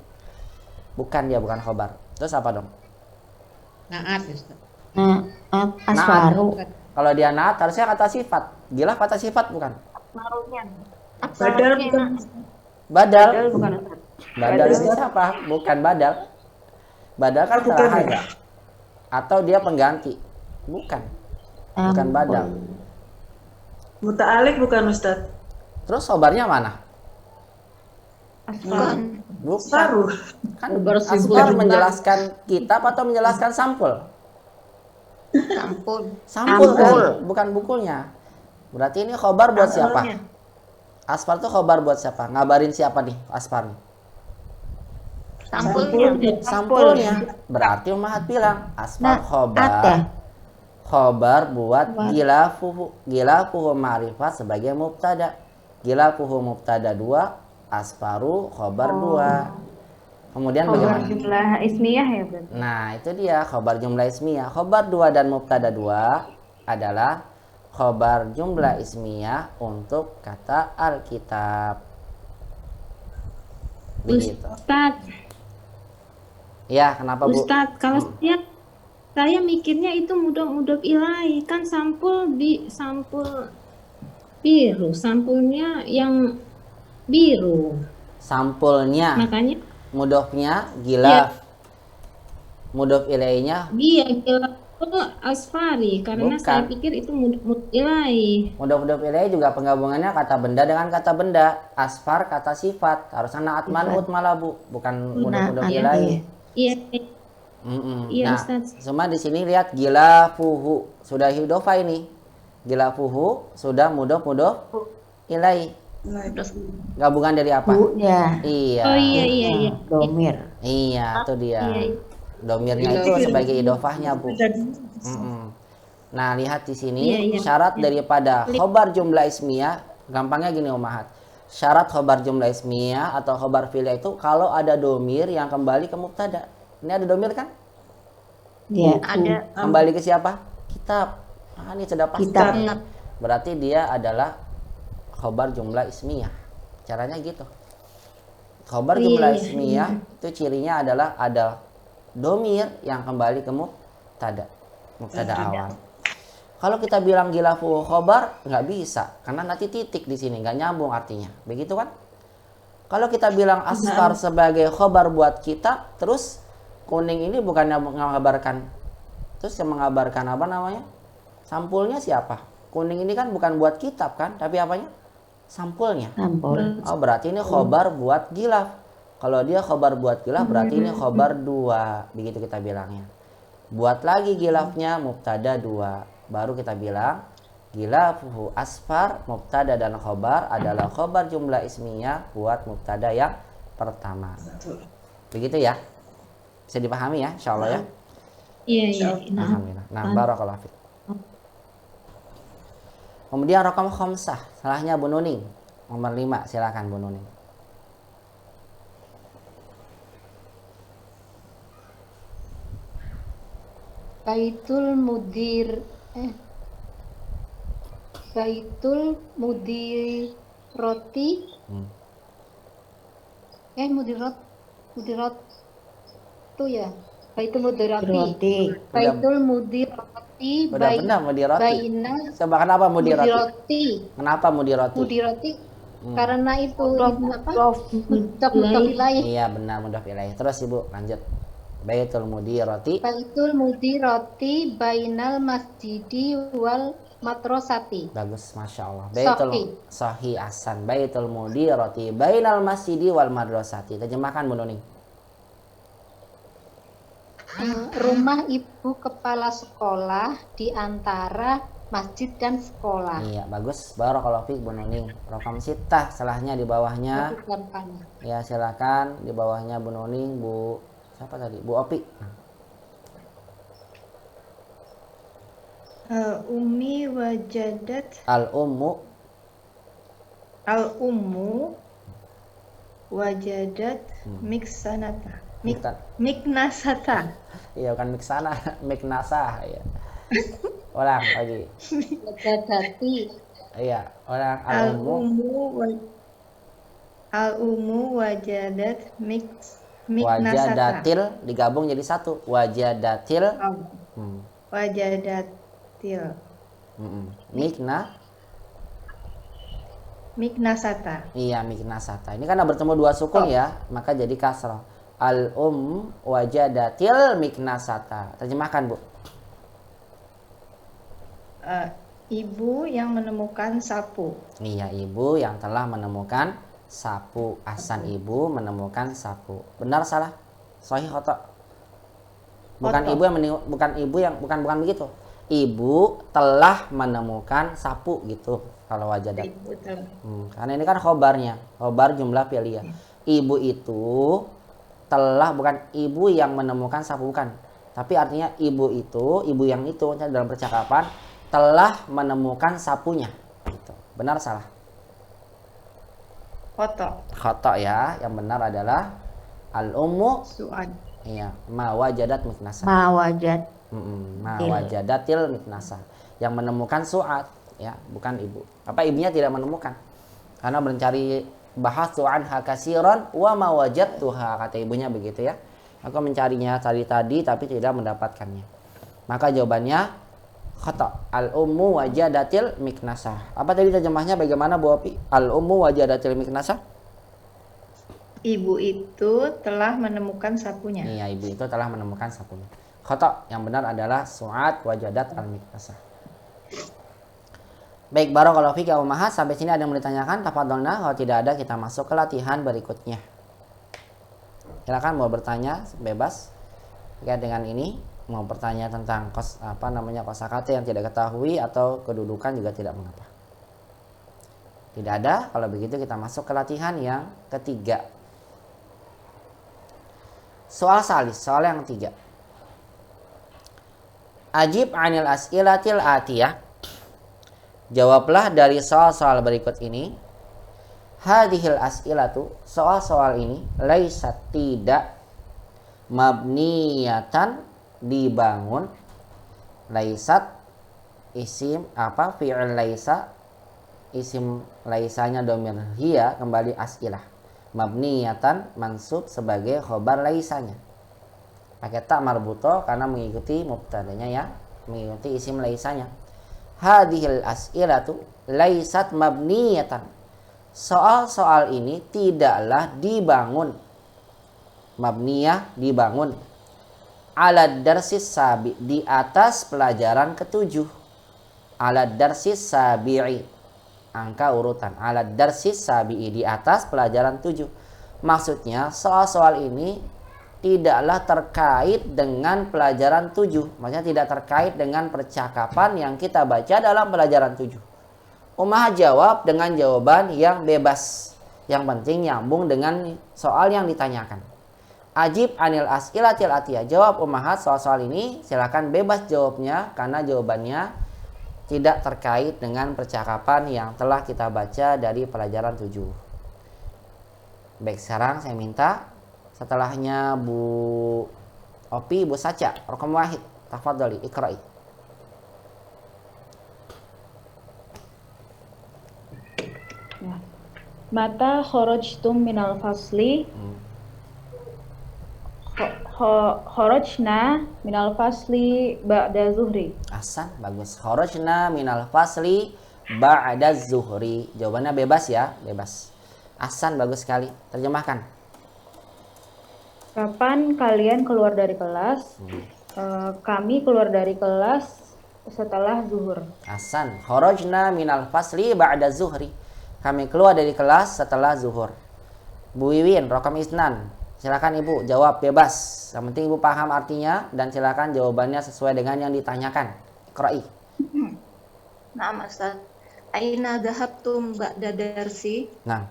Bukan dia, bukan khobar. Terus apa dong? Naat Ustaz. Asfaru. Kalau dia naat harusnya kata sifat. Gila kata sifat bukan? Badal bukan. Badal. bukan Badal itu siapa? Bukan badal. Badal kan Bukan. salah aja. Atau dia pengganti. Bukan. Bukan badal. Muta'alik bukan Ustaz. Terus khobarnya mana? Bukan. Bukan. Asfaru. Kan asfar menjelaskan kitab atau menjelaskan sampul? Sampul kan, bukan bukunya. Berarti ini khobar buat siapa? Asfar tuh khobar buat siapa? Ngabarin siapa nih asfar nih? Sampulnya. Berarti Umahat bilang asfar khobar. Khobar buat gilafuhu ma'rifat sebagai mubtada. Gilafuhu mubtada 2, asfaru khobar 2. Kemudian khobar bagaimana? jumlah ismiyah ya berarti. Nah, itu dia khobar jumlah ismiyah. Khobar 2 dan mubtada 2 adalah khobar jumlah ismiyah untuk kata Alkitab. Begitu. Ustadz, Ya, kenapa Bu? Ustadz, kalau saya mikirnya itu mudhof ilahi, kan sampul biru, sampulnya yang biru. Sampulnya, Makanya mudhofnya gilaf. Mudhof ilainya, dia bilang asfari karena Bukan. saya pikir itu mudhof ilahi. mudhof ilaih juga penggabungannya kata benda dengan kata benda. Asfar kata sifat. Harusnya naat man'ut malah Bu, bukan mudhof ilaih. Iya, Nah, iya Ustadz. cuma di sini lihat gilafuhu sudah hidofa ini. Gilafuhu sudah mudhof ilai. Gabungan dari apa? Bu ya. Iya. Oh iya. Domir. Iya, itu dia. Iya. Domirnya itu sebagai idofahnya, Bu. Nah, lihat di sini syarat daripada khobar jumlah ismiyah, gampangnya gini Ummahat. Syarat khobar jumlah ismiyah atau khobar fi'liyah itu kalau ada domir yang kembali ke mubtada. Ini ada domir kan? Iya. Ada. Kembali ke siapa? Kitab. Nah, ini sudah pasti. Kitab. Berarti dia adalah khobar jumlah ismiyah. Caranya gitu. Khobar jumlah ismiyah itu cirinya adalah ada domir yang kembali ke mubtada awal. Kalau kita bilang gilafu khobar nggak bisa karena nanti titik di sini nggak nyambung artinya. Begitu kan? Kalau kita bilang asfar sebagai khobar buat kitab, terus kuning ini bukannya mengabarkan, terus yang mengabarkan apa namanya? Sampulnya siapa? Kuning ini kan bukan buat kitab kan, tapi apanya? Sampulnya. Sampul. Oh, berarti ini khobar buat gilaf. Kalau dia khobar buat gilaf, berarti ini khobar 2. Begitu kita bilangnya. Buat lagi gilafnya mubtada 2. Baru kita bilang gilafuhu asfar, mubtada dan khobar adalah khobar jumlah ismiyah buat mubtada yang pertama. Begitu ya? Bisa dipahami ya, insyaallah ya? Iya. Alhamdulillah. Nah, barakallahu fiik. Kemudian raqam khamsah, salahnya Bu Nuning. Nomor 5, silakan Bu Nuning. Baitul mudiroti. Mudirot tuh ya. Baitul mudiroti. Baitul mudiroti. Udah benar mudiroti. Coba kenapa mudiroti? Kenapa mudiroti? Mudiroti karena itu mudhof ilaih. Iya benar, mudhof ilaih. Terus Ibu lanjut. Baitul mudiroti. Baitul mudiroti bainal masjidi wal madrasati. Bagus, masya Allah. Baitul sahih asan. Baitul mudiroti bainal masjidi wal madrasati. Terjemahkan Bu Nuning. Rumah ibu kepala sekolah di antara masjid dan sekolah. Iya, bagus. Barakallahu fiik Bu Nuning. Raqam sittah, salahnya di bawahnya. Ya, silakan di bawahnya Bu Nuning, Bu siapa tadi? Bu Opi. Al-ummi wajadat. Al-ummu wajadat miksanata. Miknasata. Iya, bukan miksana, miknasah ya. Ulang lagi. Wajadati. Iya, ulang al-ummu wajadat miknasata. Wajadatil digabung jadi satu. Wajadatil. Wajadatil. Miknasata. Iya, miknasata. Ini karena bertemu dua sukun ya, maka jadi kasrah. Wajadatil miknasata. Terjemahkan, Bu. Ibu yang menemukan sapu. Iya, ibu yang telah menemukan sapu. Asan, ibu menemukan sapu. Benar salah? Sahih khoto? Bukan ibu yang bukan begitu. Ibu telah menemukan sapu gitu kalau wajadat. Karena ini kan khobarnya, khobar jumlah fi'liyah. Ibu itu telah, bukan ibu yang menemukan sapu, bukan. Tapi artinya ibu yang itu dalam percakapan telah menemukan sapunya. Gitu. Benar salah? Khoto ya. Yang benar adalah al-ummu su'ad. Iya, ma wajadat miknasa. Ma wajadatil miknasa. Yang menemukan su'ad ya, bukan ibu. Apa ibunya tidak menemukan? Karena mencari bahas anha kasiron wa ma wajadtuha, kata ibunya begitu ya. Aku mencarinya tadi tapi tidak mendapatkannya. Maka jawabannya khata. Al-ummu wajadatil miknasah. Apa tadi terjemahnya bagaimana Bu Opi? Al-ummu wajadatil miknasah. Ibu itu telah menemukan sapunya. Iya, ibu itu telah menemukan sapunya. Khata. Yang benar adalah su'ad wajadat al-miknasah. Baik, barakallahu fiik ya ummahat. Sampai sini ada yang mau ditanyakan? Tafadholna. Kalau tidak ada, kita masuk ke latihan berikutnya. Silakan mau bertanya bebas terkait dengan ini. mau bertanya tentang kosakata yang tidak ketahui atau kedudukan juga tidak mengapa. Tidak ada. Kalau begitu kita masuk ke latihan yang ketiga. Soal salis, soal yang ketiga. Ajib anil as'ilatil atiyah. Jawablah dari soal-soal berikut ini. Hadhil as'ilatu, soal-soal ini laisat tidak mabniyatan dibangun. Laisat isim fi'il laisa, isim laisanya domir hiya, kembali as'ilah. Mabniyatan mansub sebagai khobar laisanya. Pakai tak marbuto karena mengikuti mubtadanya ya, mengikuti isim laisanya. Hadhil as'ilatu laisat mabniyatan. Soal-soal ini tidaklah dibangun. Mabniyah dibangun. Alad darsis sabi, di atas pelajaran ketujuh. Alad darsis sabi'i, angka urutan. Alad darsis sabi'i, di atas pelajaran 7. Maksudnya soal-soal ini tidaklah terkait dengan pelajaran 7. Maksudnya tidak terkait dengan percakapan yang kita baca dalam pelajaran 7. Ummah jawab dengan jawaban yang bebas. Yang penting nyambung dengan soal yang ditanyakan. Ajib anil as'ilatil atiyah. Jawab ummahat soal-soal ini. Silakan bebas jawabnya karena jawabannya tidak terkait dengan percakapan yang telah kita baca dari pelajaran 7. Baik, sekarang saya minta setelahnya Bu Opi, Bu Saca, raqam wahid. Tafadhali, iqra'i. Mata kharajtum minal fasli. Kharajna minal fasli ba'da zuhri. Ahsan, bagus. Kharajna minal fasli ba'da zuhri. Jawabannya bebas ya, bebas. Ahsan, bagus sekali. Terjemahkan. Kapan kalian keluar dari kelas? Kami keluar dari kelas setelah zuhur. Ahsan. Kharajna minal fasli ba'da zuhri. Kami keluar dari kelas setelah zuhur. Bu Wiwin, raqam isnan. Silakan Ibu jawab bebas. Yang penting Ibu paham artinya dan silakan jawabannya sesuai dengan yang ditanyakan. Iqra'i. Nah, Ustaz. Aina dhahabtum ba'da darsi? Nah.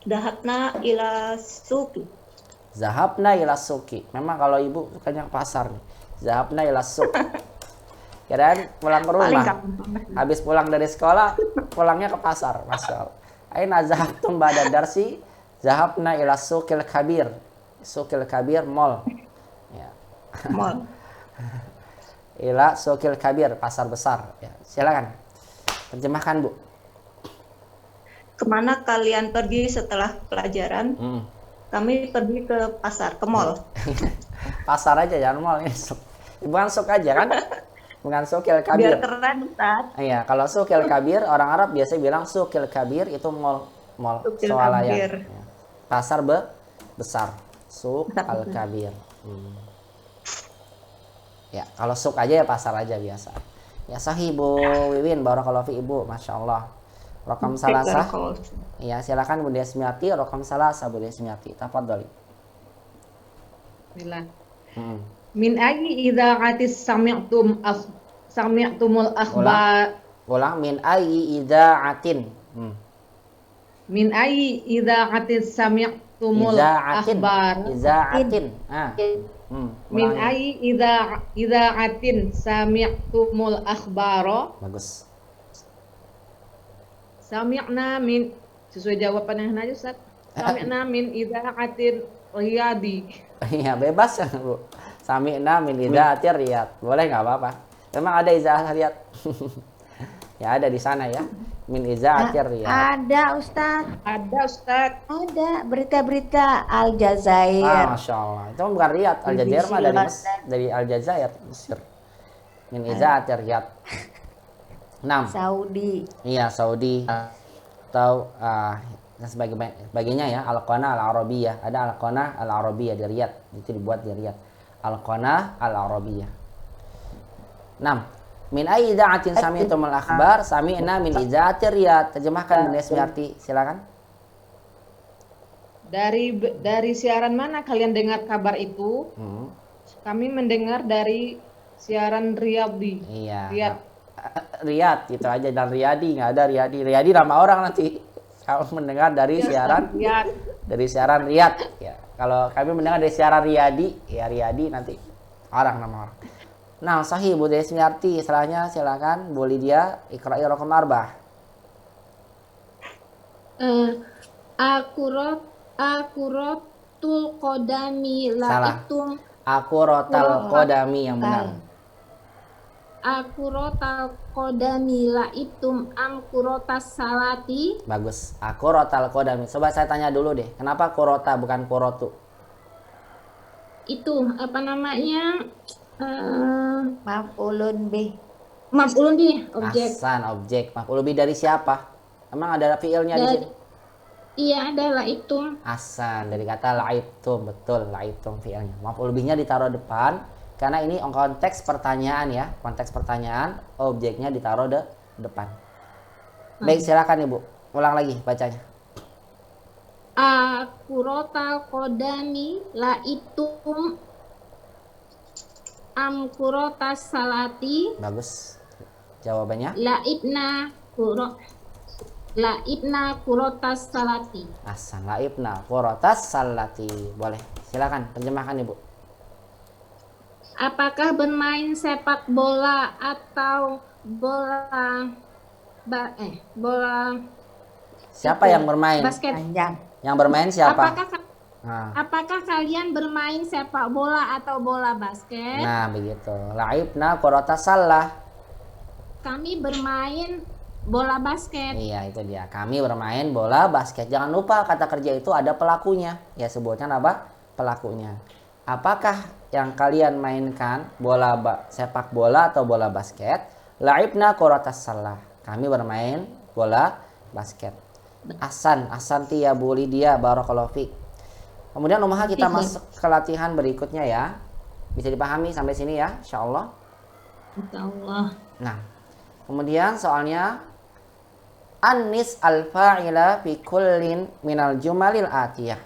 Dhahabna ila suqi. Zahabna ila suqi. Memang kalau Ibu sukanya ke pasar nih. Zahabna ila suqi. Kirain pulang ke rumah. Habis pulang dari sekolah, pulangnya ke pasar. Masya Allah. Aina zahabtum ba'da darsi? Zahabna ila suqil kabir. Suqil kabir, mall. Ya. Mall. Ila suqil kabir, pasar besar. Ya. Silakan. Terjemahkan, Bu. Kemana kalian pergi setelah pelajaran? Kami pergi ke pasar, ke mall. Pasar aja, jangan mall. Bukan suk aja kan? Bukan sukil kabir. Biar keren, Ustaz. Iya, kalau sukil kabir, orang Arab biasanya bilang sukil kabir itu mall swalayan. Ya. Pasar besar. Suk al kabir. Ya, kalau suk aja ya pasar aja biasa. Ya, sahih Bu Wiwin, barakallahu fi Ibu, Masya Allah. Raqam salasah. Ya, silakan Bu Desmiati, raqam salasah Bu Desmiati. Tafadhali. Bismillah. Min ayyi idza'atis sami'tumul akhbar. Ulang, min ayyi idza'atin. Min ayyi idza'atis sami'tumul akhbar. Idza'atin. Min ayyi idza'atin sami'tumul akhbara. Bagus. Sami'na min, sesuai jawaban yang aja Ustaz. Sami'na min idza'atin riyadi. Iya, bebas ya, Bu. Sami'na min idza'atir riyad. Boleh nggak apa-apa. Memang ada idza'ah riyad. Ya ada di sana ya. Min idza'atir riyad. Ada Ustaz. Ada Ustaz. Ada berita-berita Al Jazair. Masya Allah. Itu bukan Riyad. Al Jazair mah dari Al Jazair, Mesir. Min idza'atir riyad. 6. Saudi. Iya, Saudi. Atau sebagainya ya. Al-Qanah Al-Arabiyah. Ada Al-Qanah Al-Arabiyah di Riyad. Itu dibuat di Riyad. Al-Qanah Al-Arabiyah. 6. Min ayyi idza'atin sami'tumul akhbar? Sami'na min idza'atir Riyad. Terjemahkan Bu Desmiarti, silakan. Dari siaran mana kalian dengar kabar itu? Kami mendengar dari siaran Riyadi. Iya. Riyad. Riyad gitu aja, dan Riyadi, nggak ada Riyadi. Riyadi nama orang nanti. Kalau mendengar dari siaran Riyad. dari siaran Riyad ya. Kalau kami mendengar dari siaran Riyadi, ya Riyadi nanti orang nama orang. Nah, sahih Bu Desmiarti, setelahnya silakan Bu Lydia, Iqra'i raqam 4. Akuratul qodami Salah. laitum Akuratal qadami yang benar. Akuratal qodami laitum amkurotas salati. Bagus. Akuratal qadami. Coba saya tanya dulu deh, kenapa kurota bukan kurotu? Itu apa namanya? Maf'ulun bih. Maf'ulun bih, objek. Ahsan, objek. Maf'ul bih dari siapa? Emang ada fiilnya di sini? Iya, ada laitum. Ahsan, dari kata laibtum, betul, laibtum fiilnya. Maf'ul bihnya ditaruh depan karena ini konteks pertanyaan ya, konteks pertanyaan, objeknya ditaruh depan. Baik, silakan Ibu. Ulang lagi bacanya. Akuratal qodami laitum amkurotas salati. Bagus. Jawabannya? Laibna kurotas salati. Ahsan, laibna kurotas salati. Boleh. Silakan terjemahkan Ibu. Apakah bermain sepak bola atau bola Siapa yang bermain? basket? Panjang. Yang bermain siapa? Apakah kalian bermain sepak bola atau bola basket? Nah, begitu. Laibna kurotas salah. Kami bermain bola basket. Iya, itu dia. Kami bermain bola basket. Jangan lupa kata kerja itu ada pelakunya. Ya, sebutnya apa? Pelakunya. Apakah yang kalian mainkan sepak bola atau bola basket? Laibna kuratas salah. Kami bermain bola basket. Ahsanti ya Bu Lydia, barakallahu fiik. Kemudian Ummahat kita masuk ke latihan berikutnya ya. Bisa dipahami sampai sini ya, insyaallah. Insyaallah. Nah, kemudian soalnya Anis al-fa'ila fi kullin minal jumalil atiyah.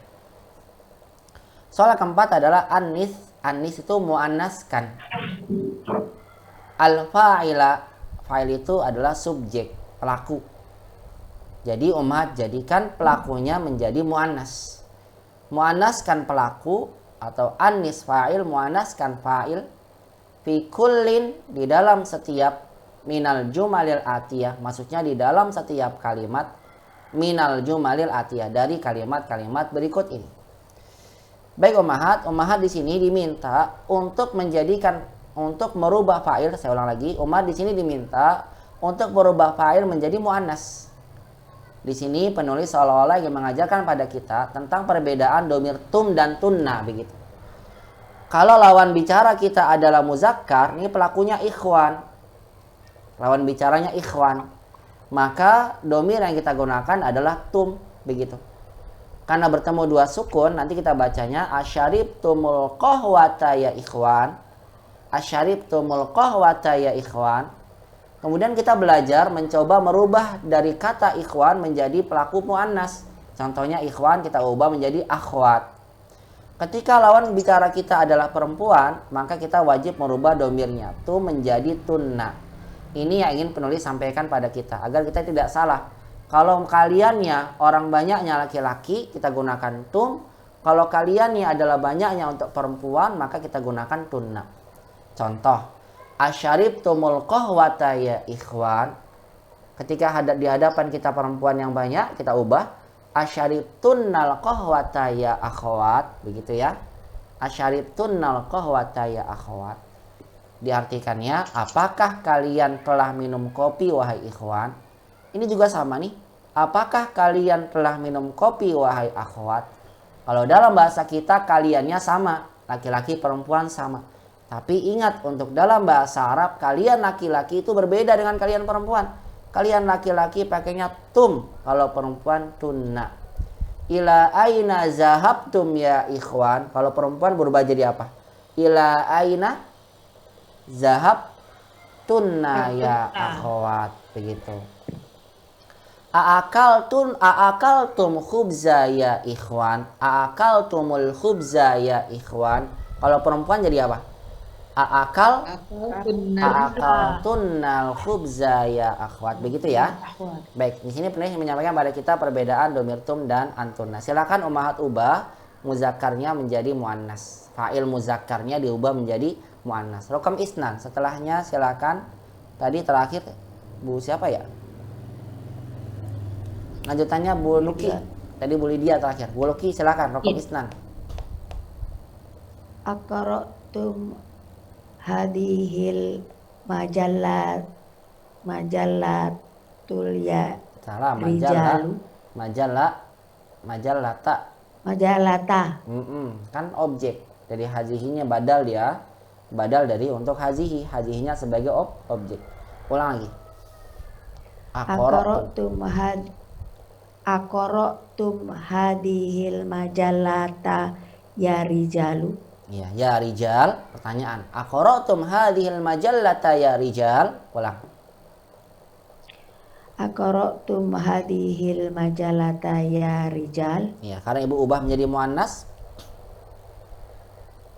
Soal keempat adalah anis. Anis itu muannaskan. Al-fa'ila, fa'il itu adalah subjek, pelaku. Jadi Ummahat jadikan pelakunya menjadi muannas. Muannaskan pelaku atau anis fa'il, muannaskan fa'il fi kullin, di dalam setiap minal jumalil atiyah, maksudnya di dalam setiap kalimat minal jumalil atiyah, dari kalimat-kalimat berikut ini. Baik Ummahat di sini diminta untuk merubah fa'il. Saya ulang lagi, Ummahat di sini diminta untuk merubah fa'il menjadi muannas. Di sini penulis seolah-olah yang mengajarkan pada kita tentang perbedaan domir tum dan tunna begitu. Kalau lawan bicara kita adalah muzakkar, ini pelakunya ikhwan. Lawan bicaranya ikhwan. Maka domir yang kita gunakan adalah tum begitu. Karena bertemu dua sukun, nanti kita bacanya asyaribtumul qahwata ya ikhwan. Asyaribtumul qahwata ya ikhwan. Kemudian kita belajar mencoba merubah dari kata ikhwan menjadi pelaku muannas. Contohnya ikhwan kita ubah menjadi akhwat. Ketika lawan bicara kita adalah perempuan, maka kita wajib merubah domirnya tu menjadi tunna. Ini yang ingin penulis sampaikan pada kita agar kita tidak salah. Kalau kaliannya orang banyaknya laki-laki, kita gunakan tum. Kalau kaliannya adalah banyaknya untuk perempuan, maka kita gunakan tunna. Contoh, asyaribtumul qahwata ya ikhwan. Ketika di hadapan kita perempuan yang banyak, kita ubah asyaribtunnal qahwata ya akhwat, begitu ya. Asyaribtunnal qahwata ya akhwat. Diartikannya, apakah kalian telah minum kopi wahai ikhwan? Ini juga sama nih. Apakah kalian telah minum kopi wahai akhwat? Kalau dalam bahasa kita kaliannya sama, laki-laki perempuan sama. Tapi ingat, untuk dalam bahasa Arab, kalian laki-laki itu berbeda dengan kalian perempuan. Kalian laki-laki pakainya tum, kalau perempuan tunna. Ila aina zahabtum ya ikhwan. Kalau perempuan berubah jadi apa? Ila aina zahab tunna ya akhwat, begitu. Aakaltum khubza ya ikhwan. Aakaltumul khubza ya ikhwan. Kalau perempuan jadi apa? Akal tunnal khubza ya akhwat. Begitu ya. Baik, di sini penulis menyampaikan pada kita perbedaan domirtum dan antun. Nah, silakan ummahat ubah muzakkarnya menjadi muannas. Fa'il muzakkarnya diubah menjadi muannas. Rokam isnan. Setelahnya silakan. Tadi terakhir Bu siapa ya? Lanjutannya Bu Luki. Tadi Bu Lydia terakhir. Bu Luki silakan rokam isnan. Aqra'tum hadihil majallatul ya Salah, rijalu majallata. majallata. Kan objek. Jadi hazihinya badal dia. Badal dari untuk hazihi. Hazihinya sebagai objek. Ulang lagi. Aqra'tum hadihil majallata ya rijalu. Iya, ya rijal. Pertanyaan. Aqra'tum hadhil majallata ya rijal. Ulang. Aqra'tum hadihil majallata ya rijal. Iya, karena ibu ubah menjadi muannas.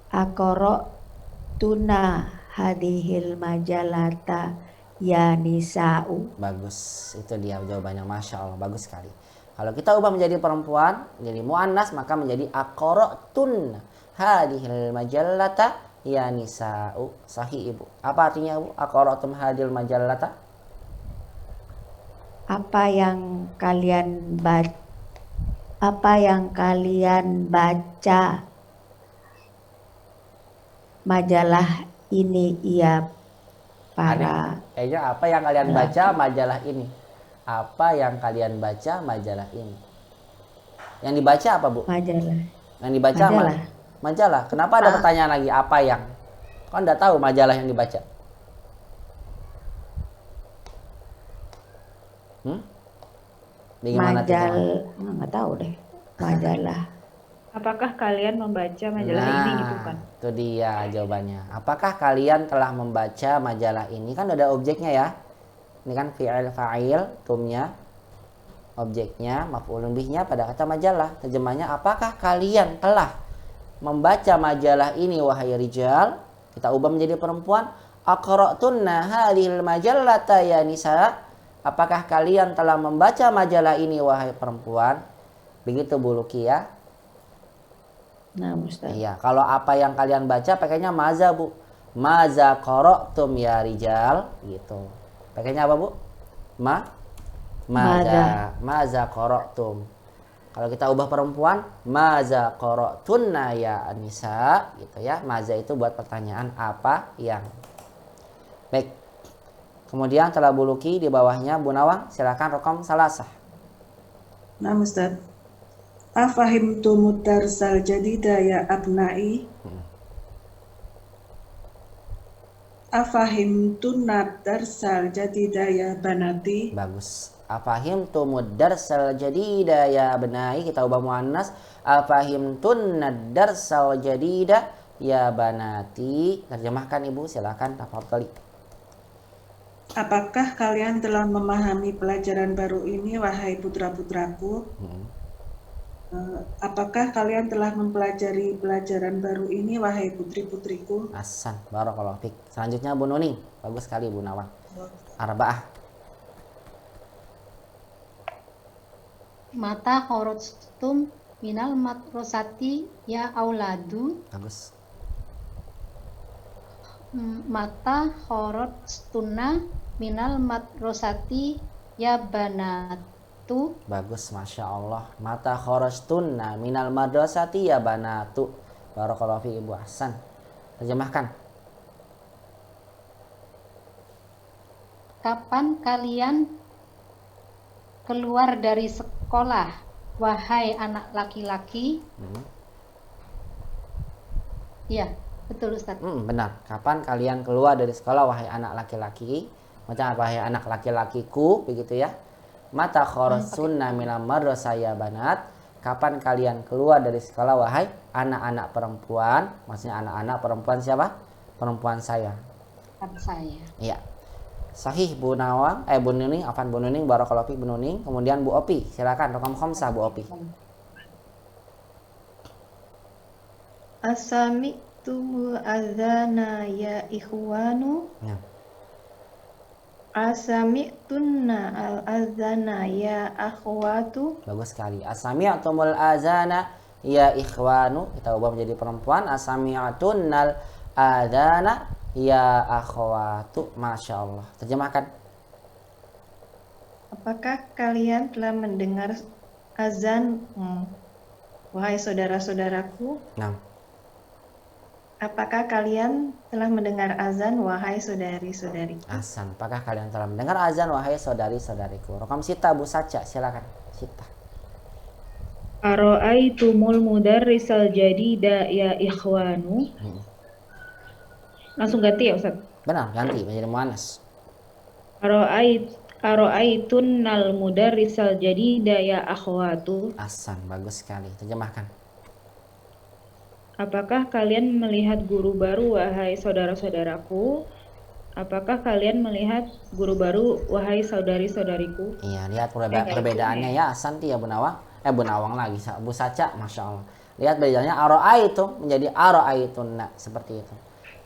Aqra'tuna hadihil majallata ya nisa'u. Bagus. Itu dia jawabannya. Masya Allah. Bagus sekali. Kalau kita ubah menjadi perempuan, menjadi muannas, maka menjadi aqra'tun hadhil majallata ya nisa'u. Sahih ibu. Apa artinya ibu? Aqra'tum hadhil majallata? Apa yang kalian baca majalah ini ya para. Kayaknya apa yang kalian baca majalah ini? Apa yang kalian baca majalah ini? Yang dibaca apa Bu? Majalah. Yang dibaca majalah. Kenapa ada pertanyaan lagi? Apa yang? Kan enggak tahu majalah yang dibaca. Bagaimana nggak tahu deh. Majalah. Apakah kalian membaca majalah ini gitu kan? Itu dia jawabannya. Apakah kalian telah membaca majalah ini? Kan ada objeknya ya. Ini kan fi'il fa'il, tumnya, objeknya, maf'ulun bihnya pada kata majalah. Terjemahnya, apakah kalian telah membaca majalah ini wahai rijal? Kita ubah menjadi perempuan. Aqra'tunna hadhil majallata ya nisa. Apakah kalian telah membaca majalah ini wahai perempuan? Begitu Bu Luki ya. Nah, Ustaz. Iya, kalau apa yang kalian baca pakainya maza Bu. Maza qara'tum ya rijal gitu. Pakainya apa Bu? Maza qara'tum. Kalau kita ubah perempuan, maza qara'tunna ya nisa gitu ya. Maza itu buat pertanyaan apa yang. Baik. Kemudian telah Bu Luki di bawahnya Bu Nawang, silakan rokam salasah. Nah, Ustaz. Afahimtumud darsal jadida ya abnai? Afahimtunad darsal jadida ya banati? Bagus. Afahimtumud darsal jadida ya abnai. Kita ubah muannas. Afahimtunad darsal jadida ya banati. Terjemahkan Ibu, silakan tafadhali. Apakah kalian telah memahami pelajaran baru ini, wahai putra-putraku? Apakah kalian telah mempelajari pelajaran baru ini, wahai putri-putriku? Ahsan, barakallahu fiik. Selanjutnya Bu Nuning. Bagus sekali Bu Nawang. Arba'ah. Mata kharajtum minal madrasati ya auladu. Bagus. Mata kharajtunna minal madrasati ya banatu. Bagus, Masya Allah. Mata kharajtunna minal madrasati ya banatu. Barakallahu fiik Ibu. Ahsan. Terjemahkan. Kapan kalian keluar dari sekolah, wahai anak laki-laki? Iya, betul Ustaz. Benar. Kapan kalian keluar dari sekolah wahai anak laki-laki? Macam apa, wahai anak laki-lakiku, begitu ya. Mata kharajtunna minal madrasah ya banat. Kapan kalian keluar dari sekolah wahai anak-anak perempuan? Maksudnya anak-anak perempuan siapa? Perempuan saya. Saya. Iya. Sahih Bu Nawang, Bu Nuning, afan Bu Nuning, barakallahu fiik Bu Nuning. Kemudian Bu Opi, silakan rokam khamsah Bu Opi. Asami'tumul adzana ya ikhwanu. Ya. Asami'tunna al adzana ya akhwatu. Bagus sekali. Asami'tumul azana ya ikhwanu. Kita ubah menjadi perempuan. Asami'tunnal azana ya akhwatu. Masya Allah. Terjemahkan. Apakah kalian telah mendengar azan, wahai saudara-saudaraku? Nah. Apakah kalian telah mendengar azan, wahai saudari-saudariku? Azan. Apakah kalian telah mendengar azan, wahai saudari-saudariku? Rokam Sita, Bu Saca, silakan. Sita. Ara'aitumul mudarrisal jadida ya ikhwanu. Langsung ganti ya Ustaz. Benar, ganti menjadi muannas. Ara'aitunnal mudarrisal jadida ya akhwatu. Azan, bagus sekali. Terjemahkan. Apakah kalian melihat guru baru, wahai saudara-saudaraku? Apakah kalian melihat guru baru, wahai saudari-saudariku? Iya, lihat perbedaannya ya. Asanti ya Bu Nawang. Bu Nawang lagi, Bu Saca, Masya Allah. Lihat bedanya ara'aitu menjadi ara'aitunna, seperti itu.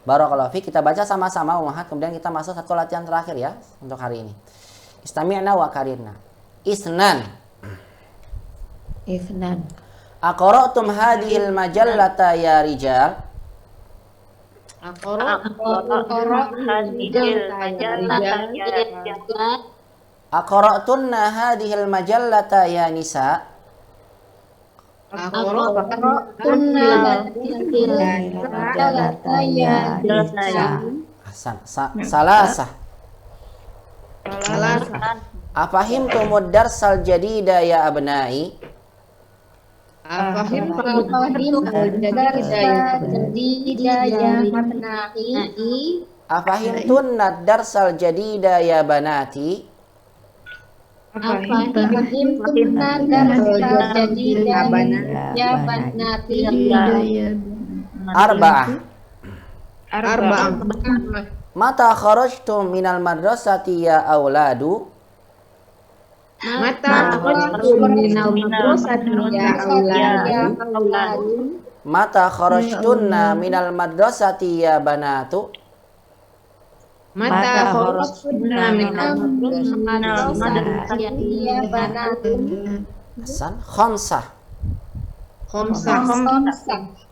Barakallahu fiik, kita baca sama-sama Ummahat, kemudian kita masuk satu latihan terakhir ya untuk hari ini. Istami'na wa karirna. Isnan. Aqra'tum hadhil majallata ya rijal. Aqra'tunna hadhil majallata ya nisa. Hasan. Salasah. Afahimtumud darsal jadida ya abnai. Afahimtunna darsal jadida ya banati. Arba'ah. Mata kharajtum minal madrasati ya auladu. Mata kharajtunna minal madrasati ya banatu. Hasan. Khamsah.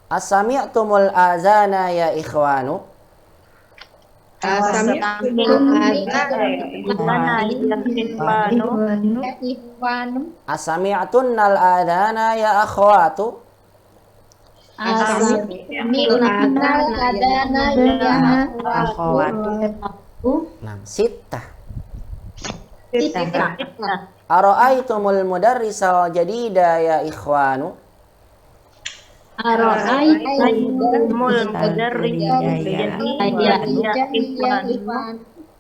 Asami'tumul azana ya ikhwanu. Asami'tunnal adana ya akhwatu. Nah, sittah. Ara'aitumul mudarrisal jadida ya ikhwanu.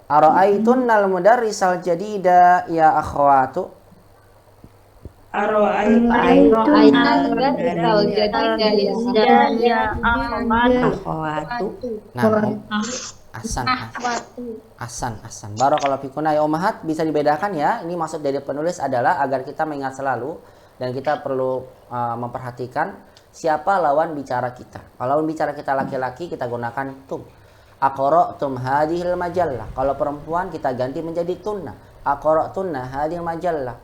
Ara'aitunnal mudarrisal jadida ya akhwatu. Ahsan. Barakallahu fikunna ya ummahat, bisa dibedakan ya. Ini maksud dari penulis adalah agar kita mengingat selalu dan kita perlu memperhatikan siapa lawan bicara kita. Kalau lawan bicara kita laki-laki, kita gunakan tum. Aqra'tum hadhil majallah. Kalau perempuan kita ganti menjadi tunna. Aqra'tunna hadhil majallah.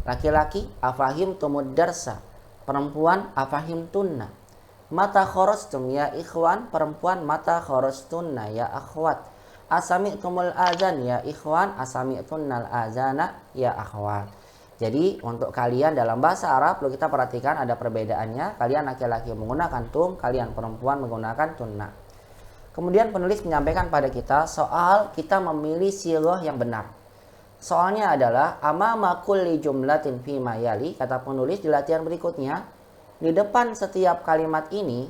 Laki-laki afahimtumud darsa. Perempuan afahimtunna. Mata kharajtum ya ikhwan. Perempuan mata kharajtunna ya akhwat. Asami'tumul azan ya ikhwan. Asami'tunnal azana ya akhwat. Jadi untuk kalian dalam bahasa Arab perlu kita perhatikan ada perbedaannya. Kalian laki-laki menggunakan tum, kalian perempuan menggunakan tunna. Kemudian penulis menyampaikan pada kita soal kita memilih sighah yang benar. Soalnya adalah amama kulli jumlatin fi ma yali, kata penulis di latihan berikutnya, di depan setiap kalimat ini,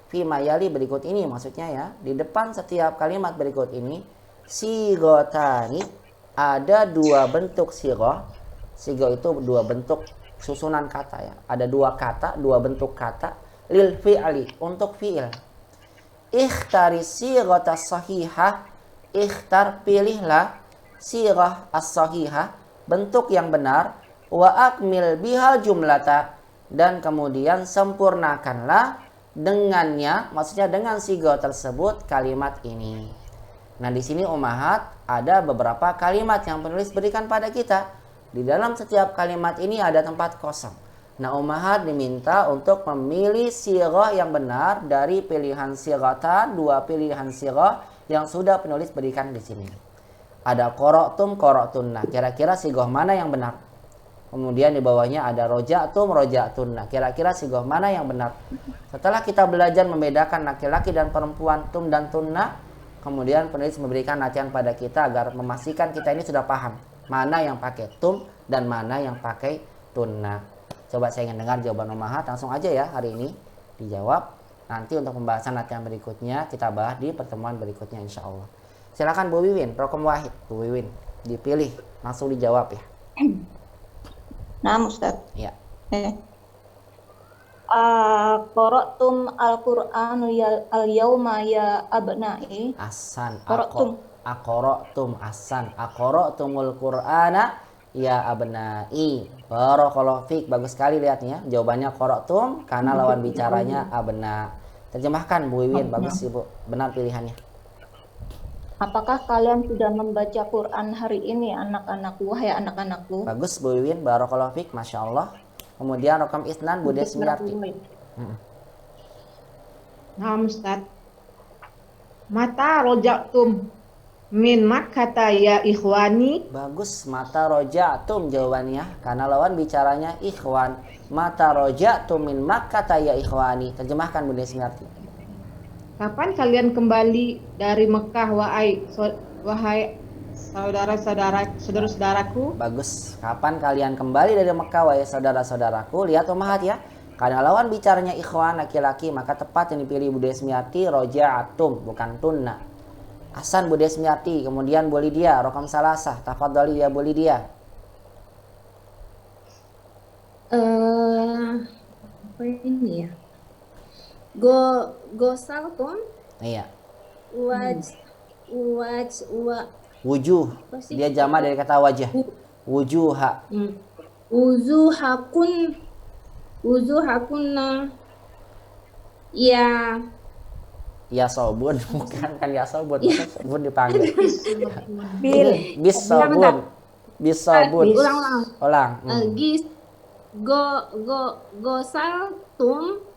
fi ma yali berikut ini maksudnya ya, di depan setiap kalimat berikut ini, sighotani, ada dua bentuk sighah. Sighah itu dua bentuk susunan kata ya. Ada dua kata, dua bentuk kata lil fi'li, untuk fi'il. Ikhtari sighata sahihah, ikhtar pilihlah sighah as-sahihah, bentuk yang benar, wa akmil bihal jumlata, dan kemudian sempurnakanlah dengannya, maksudnya dengan sigo tersebut kalimat ini. Nah, di sini ummahat ada beberapa kalimat yang penulis berikan pada kita. Di dalam setiap kalimat ini ada tempat kosong. Nah, ummahat diminta untuk memilih sighah yang benar dari pilihan sighatan, 2 pilihan sighah yang sudah penulis berikan di sini. Ada qara'tum, qara'tunna. Kira-kira sighah mana yang benar? Kemudian di bawahnya ada roja'tum, roja'tunna. Kira-kira sighah mana yang benar? Setelah kita belajar membedakan laki-laki dan perempuan, tum dan tunna, kemudian penulis memberikan latihan pada kita agar memastikan kita ini sudah paham mana yang pakai tum dan mana yang pakai tunna. Coba saya ingin dengar jawaban ummahat, langsung aja ya hari ini dijawab. Nanti untuk pembahasan latihan berikutnya kita bahas di pertemuan berikutnya insya Allah. Silakan Bu Wiwin, Rokom Wahid. Bu Wiwin, dipilih, langsung dijawab ya. Nah, Ustaz. Ya. Qara'tum al-Qur'an al-yawma ya abna'i. Ahsan. Qara'tum. Aqra'tum. Ahsan. Aqra'tumul Qur'ana ya abna'i. Barakallahu fiik. Bagus sekali lihatnya. Jawabannya qara'tum karena lawan bicaranya abna. Terjemahkan Bu Wiwin. Bagus Ibu. Benar pilihannya. Apakah kalian sudah membaca Quran hari ini, anak-anakku, wahai anak-anakku? Bagus Bu Wiwin. Barakallahu fiik. Masya Allah. Kemudian Rokam Isnan Bu Desmiarti. Nah, Ustaz. Mata roja'tum min makkata ya ikhwani. Bagus. Mata roja'tum jawabannya. Karena lawan bicaranya ikhwan. Mata roja'tum min makkata ya ikhwani. Terjemahkan Bu Desmiarti. Kapan kalian kembali dari Mekah, wahai saudara-saudaraku? Bagus. Kapan kalian kembali dari Mekah, wahai saudara-saudaraku? Lihat ummahat ya. Karena lawan bicaranya ikhwan laki-laki, maka tepat yang dipilih Bu Desmiati roja'atum, bukan tunna. Hasan Bu Desmiati, kemudian Bu Lydia, Rokam Salasah, tafadhali ya Bu Lydia. Apa ini ya? Gosaltum. Iya. Wujuh. Dia jamak dari kata wajah. Wujuha. Wuzuhakunna. Ya. Ya sobun, bukan kan ya sobun. Sobun dipanggil. Bis sobun. Ulang. Gosaltum.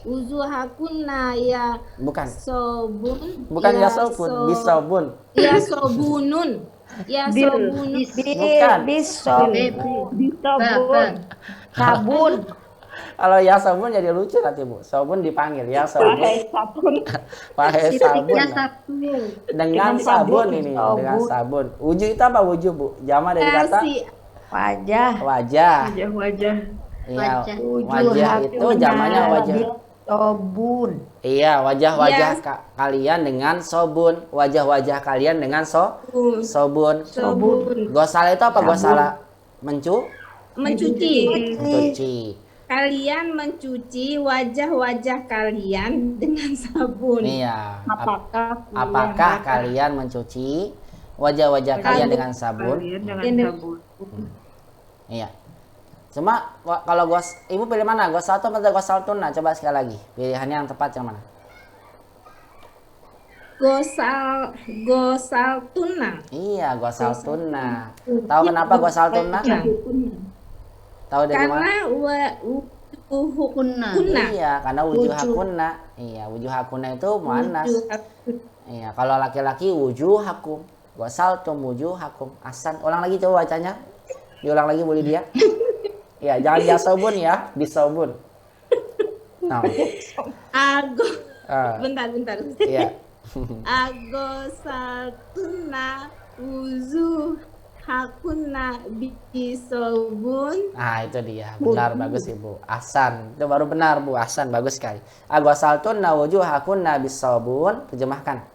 Wujuhakunna ya bukan sobun, bukan ya sobun, bisobun ya sobunun, ya sobunun, bukan bisobun, sabun. Kalau ya sabun jadi lucu nanti Bu. Sabun dipanggil ya sabun. Pakai sabun. Dengan sabun ini, dengan sabun. Wujuh itu apa wujuh Bu? Jamak dari kata wajah. Wajah. Iya, wajah itu jamaknya wajah. Sobun. Iya, wajah-wajah kalian dengan sobun. Wajah-wajah kalian dengan sobun. Gosala itu apa gosala? Mencuci. Kalian mencuci wajah-wajah kalian dengan sabun. Iya. Apakah kalian mencuci wajah-wajah kalian dengan sabun? Iya. Cuma kalau Ibu pilih mana? Gosaltum atau gosaltunna? Coba sekali lagi. Pilihannya yang tepat yang mana? Gosaltunna. Iya, gosaltunna. Tahu kenapa gosaltunna? Tahu dari mana? Karena wujuhakunna. Iya, karena wujuhakunna. Iya, wujuhakunna itu muannas. Iya, kalau laki-laki wujuhakum. Gosaltum wujuhakum. Ahsan. Ulang lagi coba bacanya. Diulang lagi boleh dia. Ya, jangan jasobun ya, bisobun. Nah. Bentar. Iya. Agosaltunna wujuhakunna bisobun. Nah, itu dia. Benar, bagus Ibu. Ahsan. Itu baru benar Bu. Ahsan, bagus sekali. Agosaltunna wujuhakunna bisobun. Terjemahkan.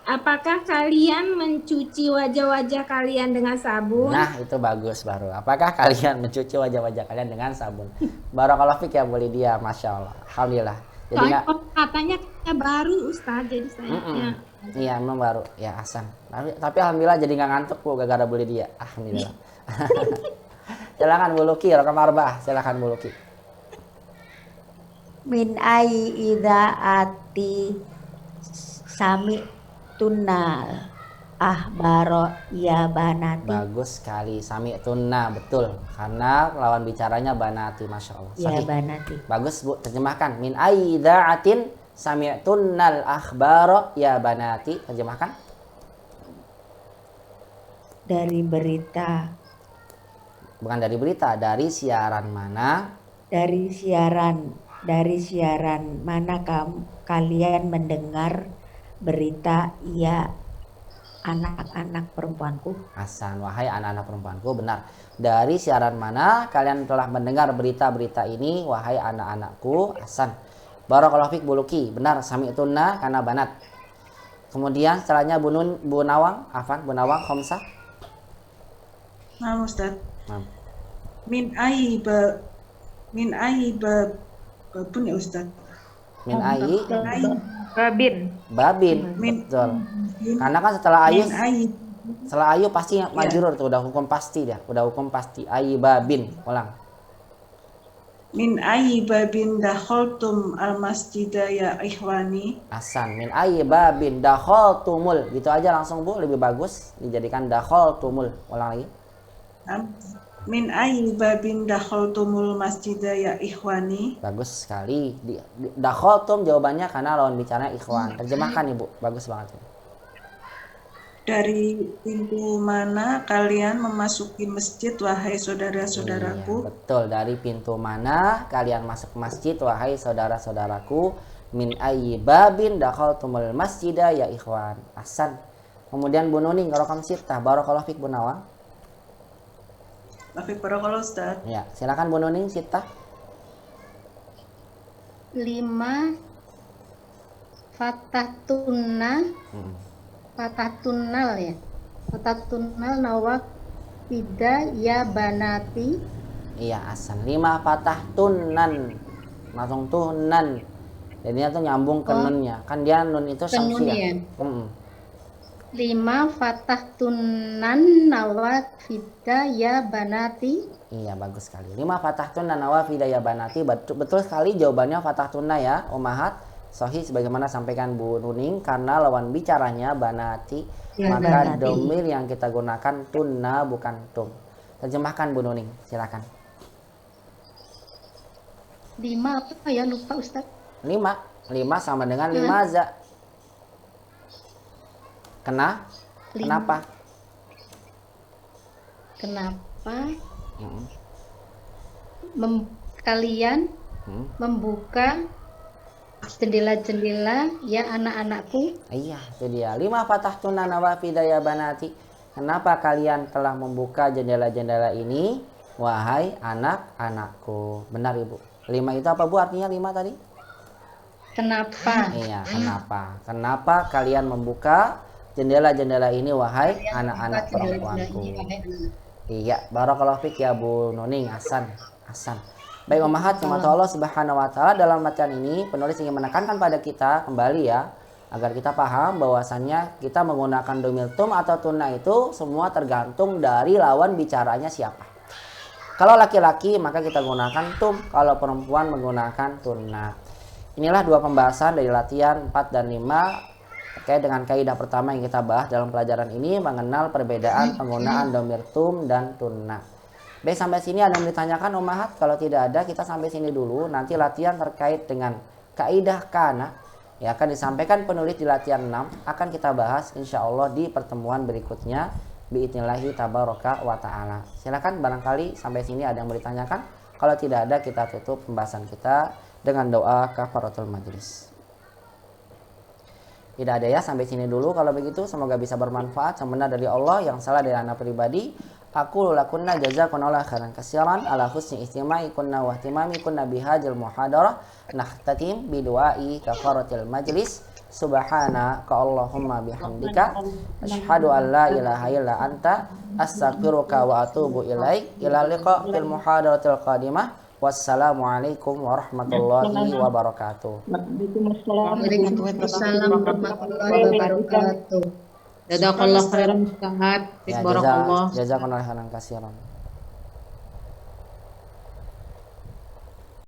Apakah kalian mencuci wajah-wajah kalian dengan sabun? Nah, itu bagus baru. Apakah kalian mencuci wajah-wajah kalian dengan sabun? Barakallahu fiik ya Bu Lydia, Masya Allah. Alhamdulillah. Jadi Soalnya nggak, katanya baru Ustaz, jadi saya iya memang baru ya Hasan. Tapi alhamdulillah jadi nggak ngantuk Bu gara-gara beli dia. Alhamdulillah. Silakan Bu Luki, rekam arba'ah. Silakan Bu Luki. Min ai idaati sami tunal ahbaro ya banati. Bagus sekali. Sami tunna, betul. Karena lawan bicaranya banati, masya Allah. Ya Sahih. banati. Bagus Bu, terjemahkan. Min ai idza'atin sami'tunnal akhbara ya banati. Terjemahkan. Dari berita, Bukan dari berita, dari siaran mana? dari siaran mana kalian mendengar berita ya anak-anak perempuanku. Hasan, wahai anak-anak perempuanku, benar. Dari siaran mana kalian telah mendengar berita-berita ini, wahai anak-anakku? Hasan. Barakallahu fik Bu Luki, benar. Sami'tunna karena banat. Kemudian setelahnya Bu Nawang, Afan, Bu Nawang, Khomsah. Nah, Ustaz. Nah. Min ai babun ya Ustaz. Min ai Babin. babin, betul. Karena kan setelah ayu pasti majrur tuh, udah hukum pasti dia, udah hukum pasti. Ai babin, ulang. Min ai babin dakhaltum al masjida ya ikhwani. Hasan, min ai babin dakhaltumul, gitu aja langsung Bu, lebih bagus dijadikan dakhaltumul. Ulang lagi. Min ai babin dakhaltumul masjida ya ikhwani. Bagus sekali. Dakhaltum jawabannya karena lawan bicaranya ikhwan. Terjemahkan Ibu, bagus banget. Dari pintu mana kalian memasuki masjid wahai saudara-saudaraku? Iya, betul, dari pintu mana kalian masuk masjid wahai saudara-saudaraku? Min ayyi babin dakhaltumul masjida ya ikhwan. Hasan. Kemudian Bu Nuning ngerekam sitah. Barakallahu fik Bu Nawang. Lafik barakallahu Ustaz. Ya, silakan Bu Nuning sitah. 5 fatahtunna fatahtunnal ya. Fatahtunnal nawafida ya banati. Iya, Hasan. 5 patah tunan. Langsung tunan. Jadinya tuh nyambung ke nunnya. Kan dia nun itu Nun samsi ya. ya. 5 fatahtunan nawafida ya banati. Iya, bagus sekali. 5 fatah tunna nawafida ya banati. Betul sekali jawabannya fatah tunna ya, Ummahat. Sahih sebagaimana sampaikan Bu Nuning, karena lawan bicaranya banati, Ya, maka banati. domir yang kita gunakan tunna bukan tum. Terjemahkan Bu Nuning, silakan. 5 apa ya, lupa Ustaz. 5 sama dengan 5 za. Kenapa? Kenapa kalian membuka jendela-jendela ya anak-anakku? Iya, itu dia. 5 fatah tunna nawafida ya banati. Kenapa kalian telah membuka jendela-jendela ini, wahai anak-anakku? Benar Ibu. 5 itu apa Bu artinya 5 tadi? Kenapa? Iya, kenapa? Kenapa kalian membuka jendela-jendela ini, wahai anak-anak perempuanku? Iya, barakallahu fik ya Bu Nuning. Hasan. Baik Ummahat, semoga Allah Subhanahu wa taala dalam bacaan ini penulis ingin menekankan pada kita kembali ya, agar kita paham bahwasannya kita menggunakan domir tum atau tunna itu semua tergantung dari lawan bicaranya siapa. Kalau laki-laki maka kita gunakan tum, kalau perempuan menggunakan tunna. Inilah 2 pembahasan dari latihan 4 dan 5 terkait dengan kaidah pertama yang kita bahas dalam pelajaran ini, mengenal perbedaan penggunaan domir tum dan tunna. Baik, sampai sini ada yang ditanyakan Ummahat? Kalau tidak ada, kita sampai sini dulu. Nanti latihan terkait dengan kaidah kana ya akan disampaikan penulis di latihan 6, akan kita bahas insya Allah di pertemuan berikutnya biidnillahi tabaraka wa ta'ala. Silakan, barangkali sampai sini ada yang mau ditanyakan. Kalau tidak ada, kita tutup pembahasan kita dengan doa kafaratul majlis. Tidak ada ya, sampai sini dulu. Kalau begitu semoga bisa bermanfaat. Yang benar dari Allah, yang salah dari anak pribadi. Aku lakunna jazakumullah khairan katsiran ala husni istima'i kunna wa ihtimami kunna bihadzal muhadarah. Nahtatim biduai kafaratil majlis. Subhanaka Allahumma bihamdika asyhadu an la ilaha illa anta astaghfiruka wa atubu ilaik. Ila liqa fil muhadaratil qadimah. Wassalamualaikum warahmatullahi wabarakatuh. Waalaikumsalam warahmatullahi wabarakatuh. Jazakallah khairan Ustaz. Ya, Barakallah. jazakallahu khairan katsiran.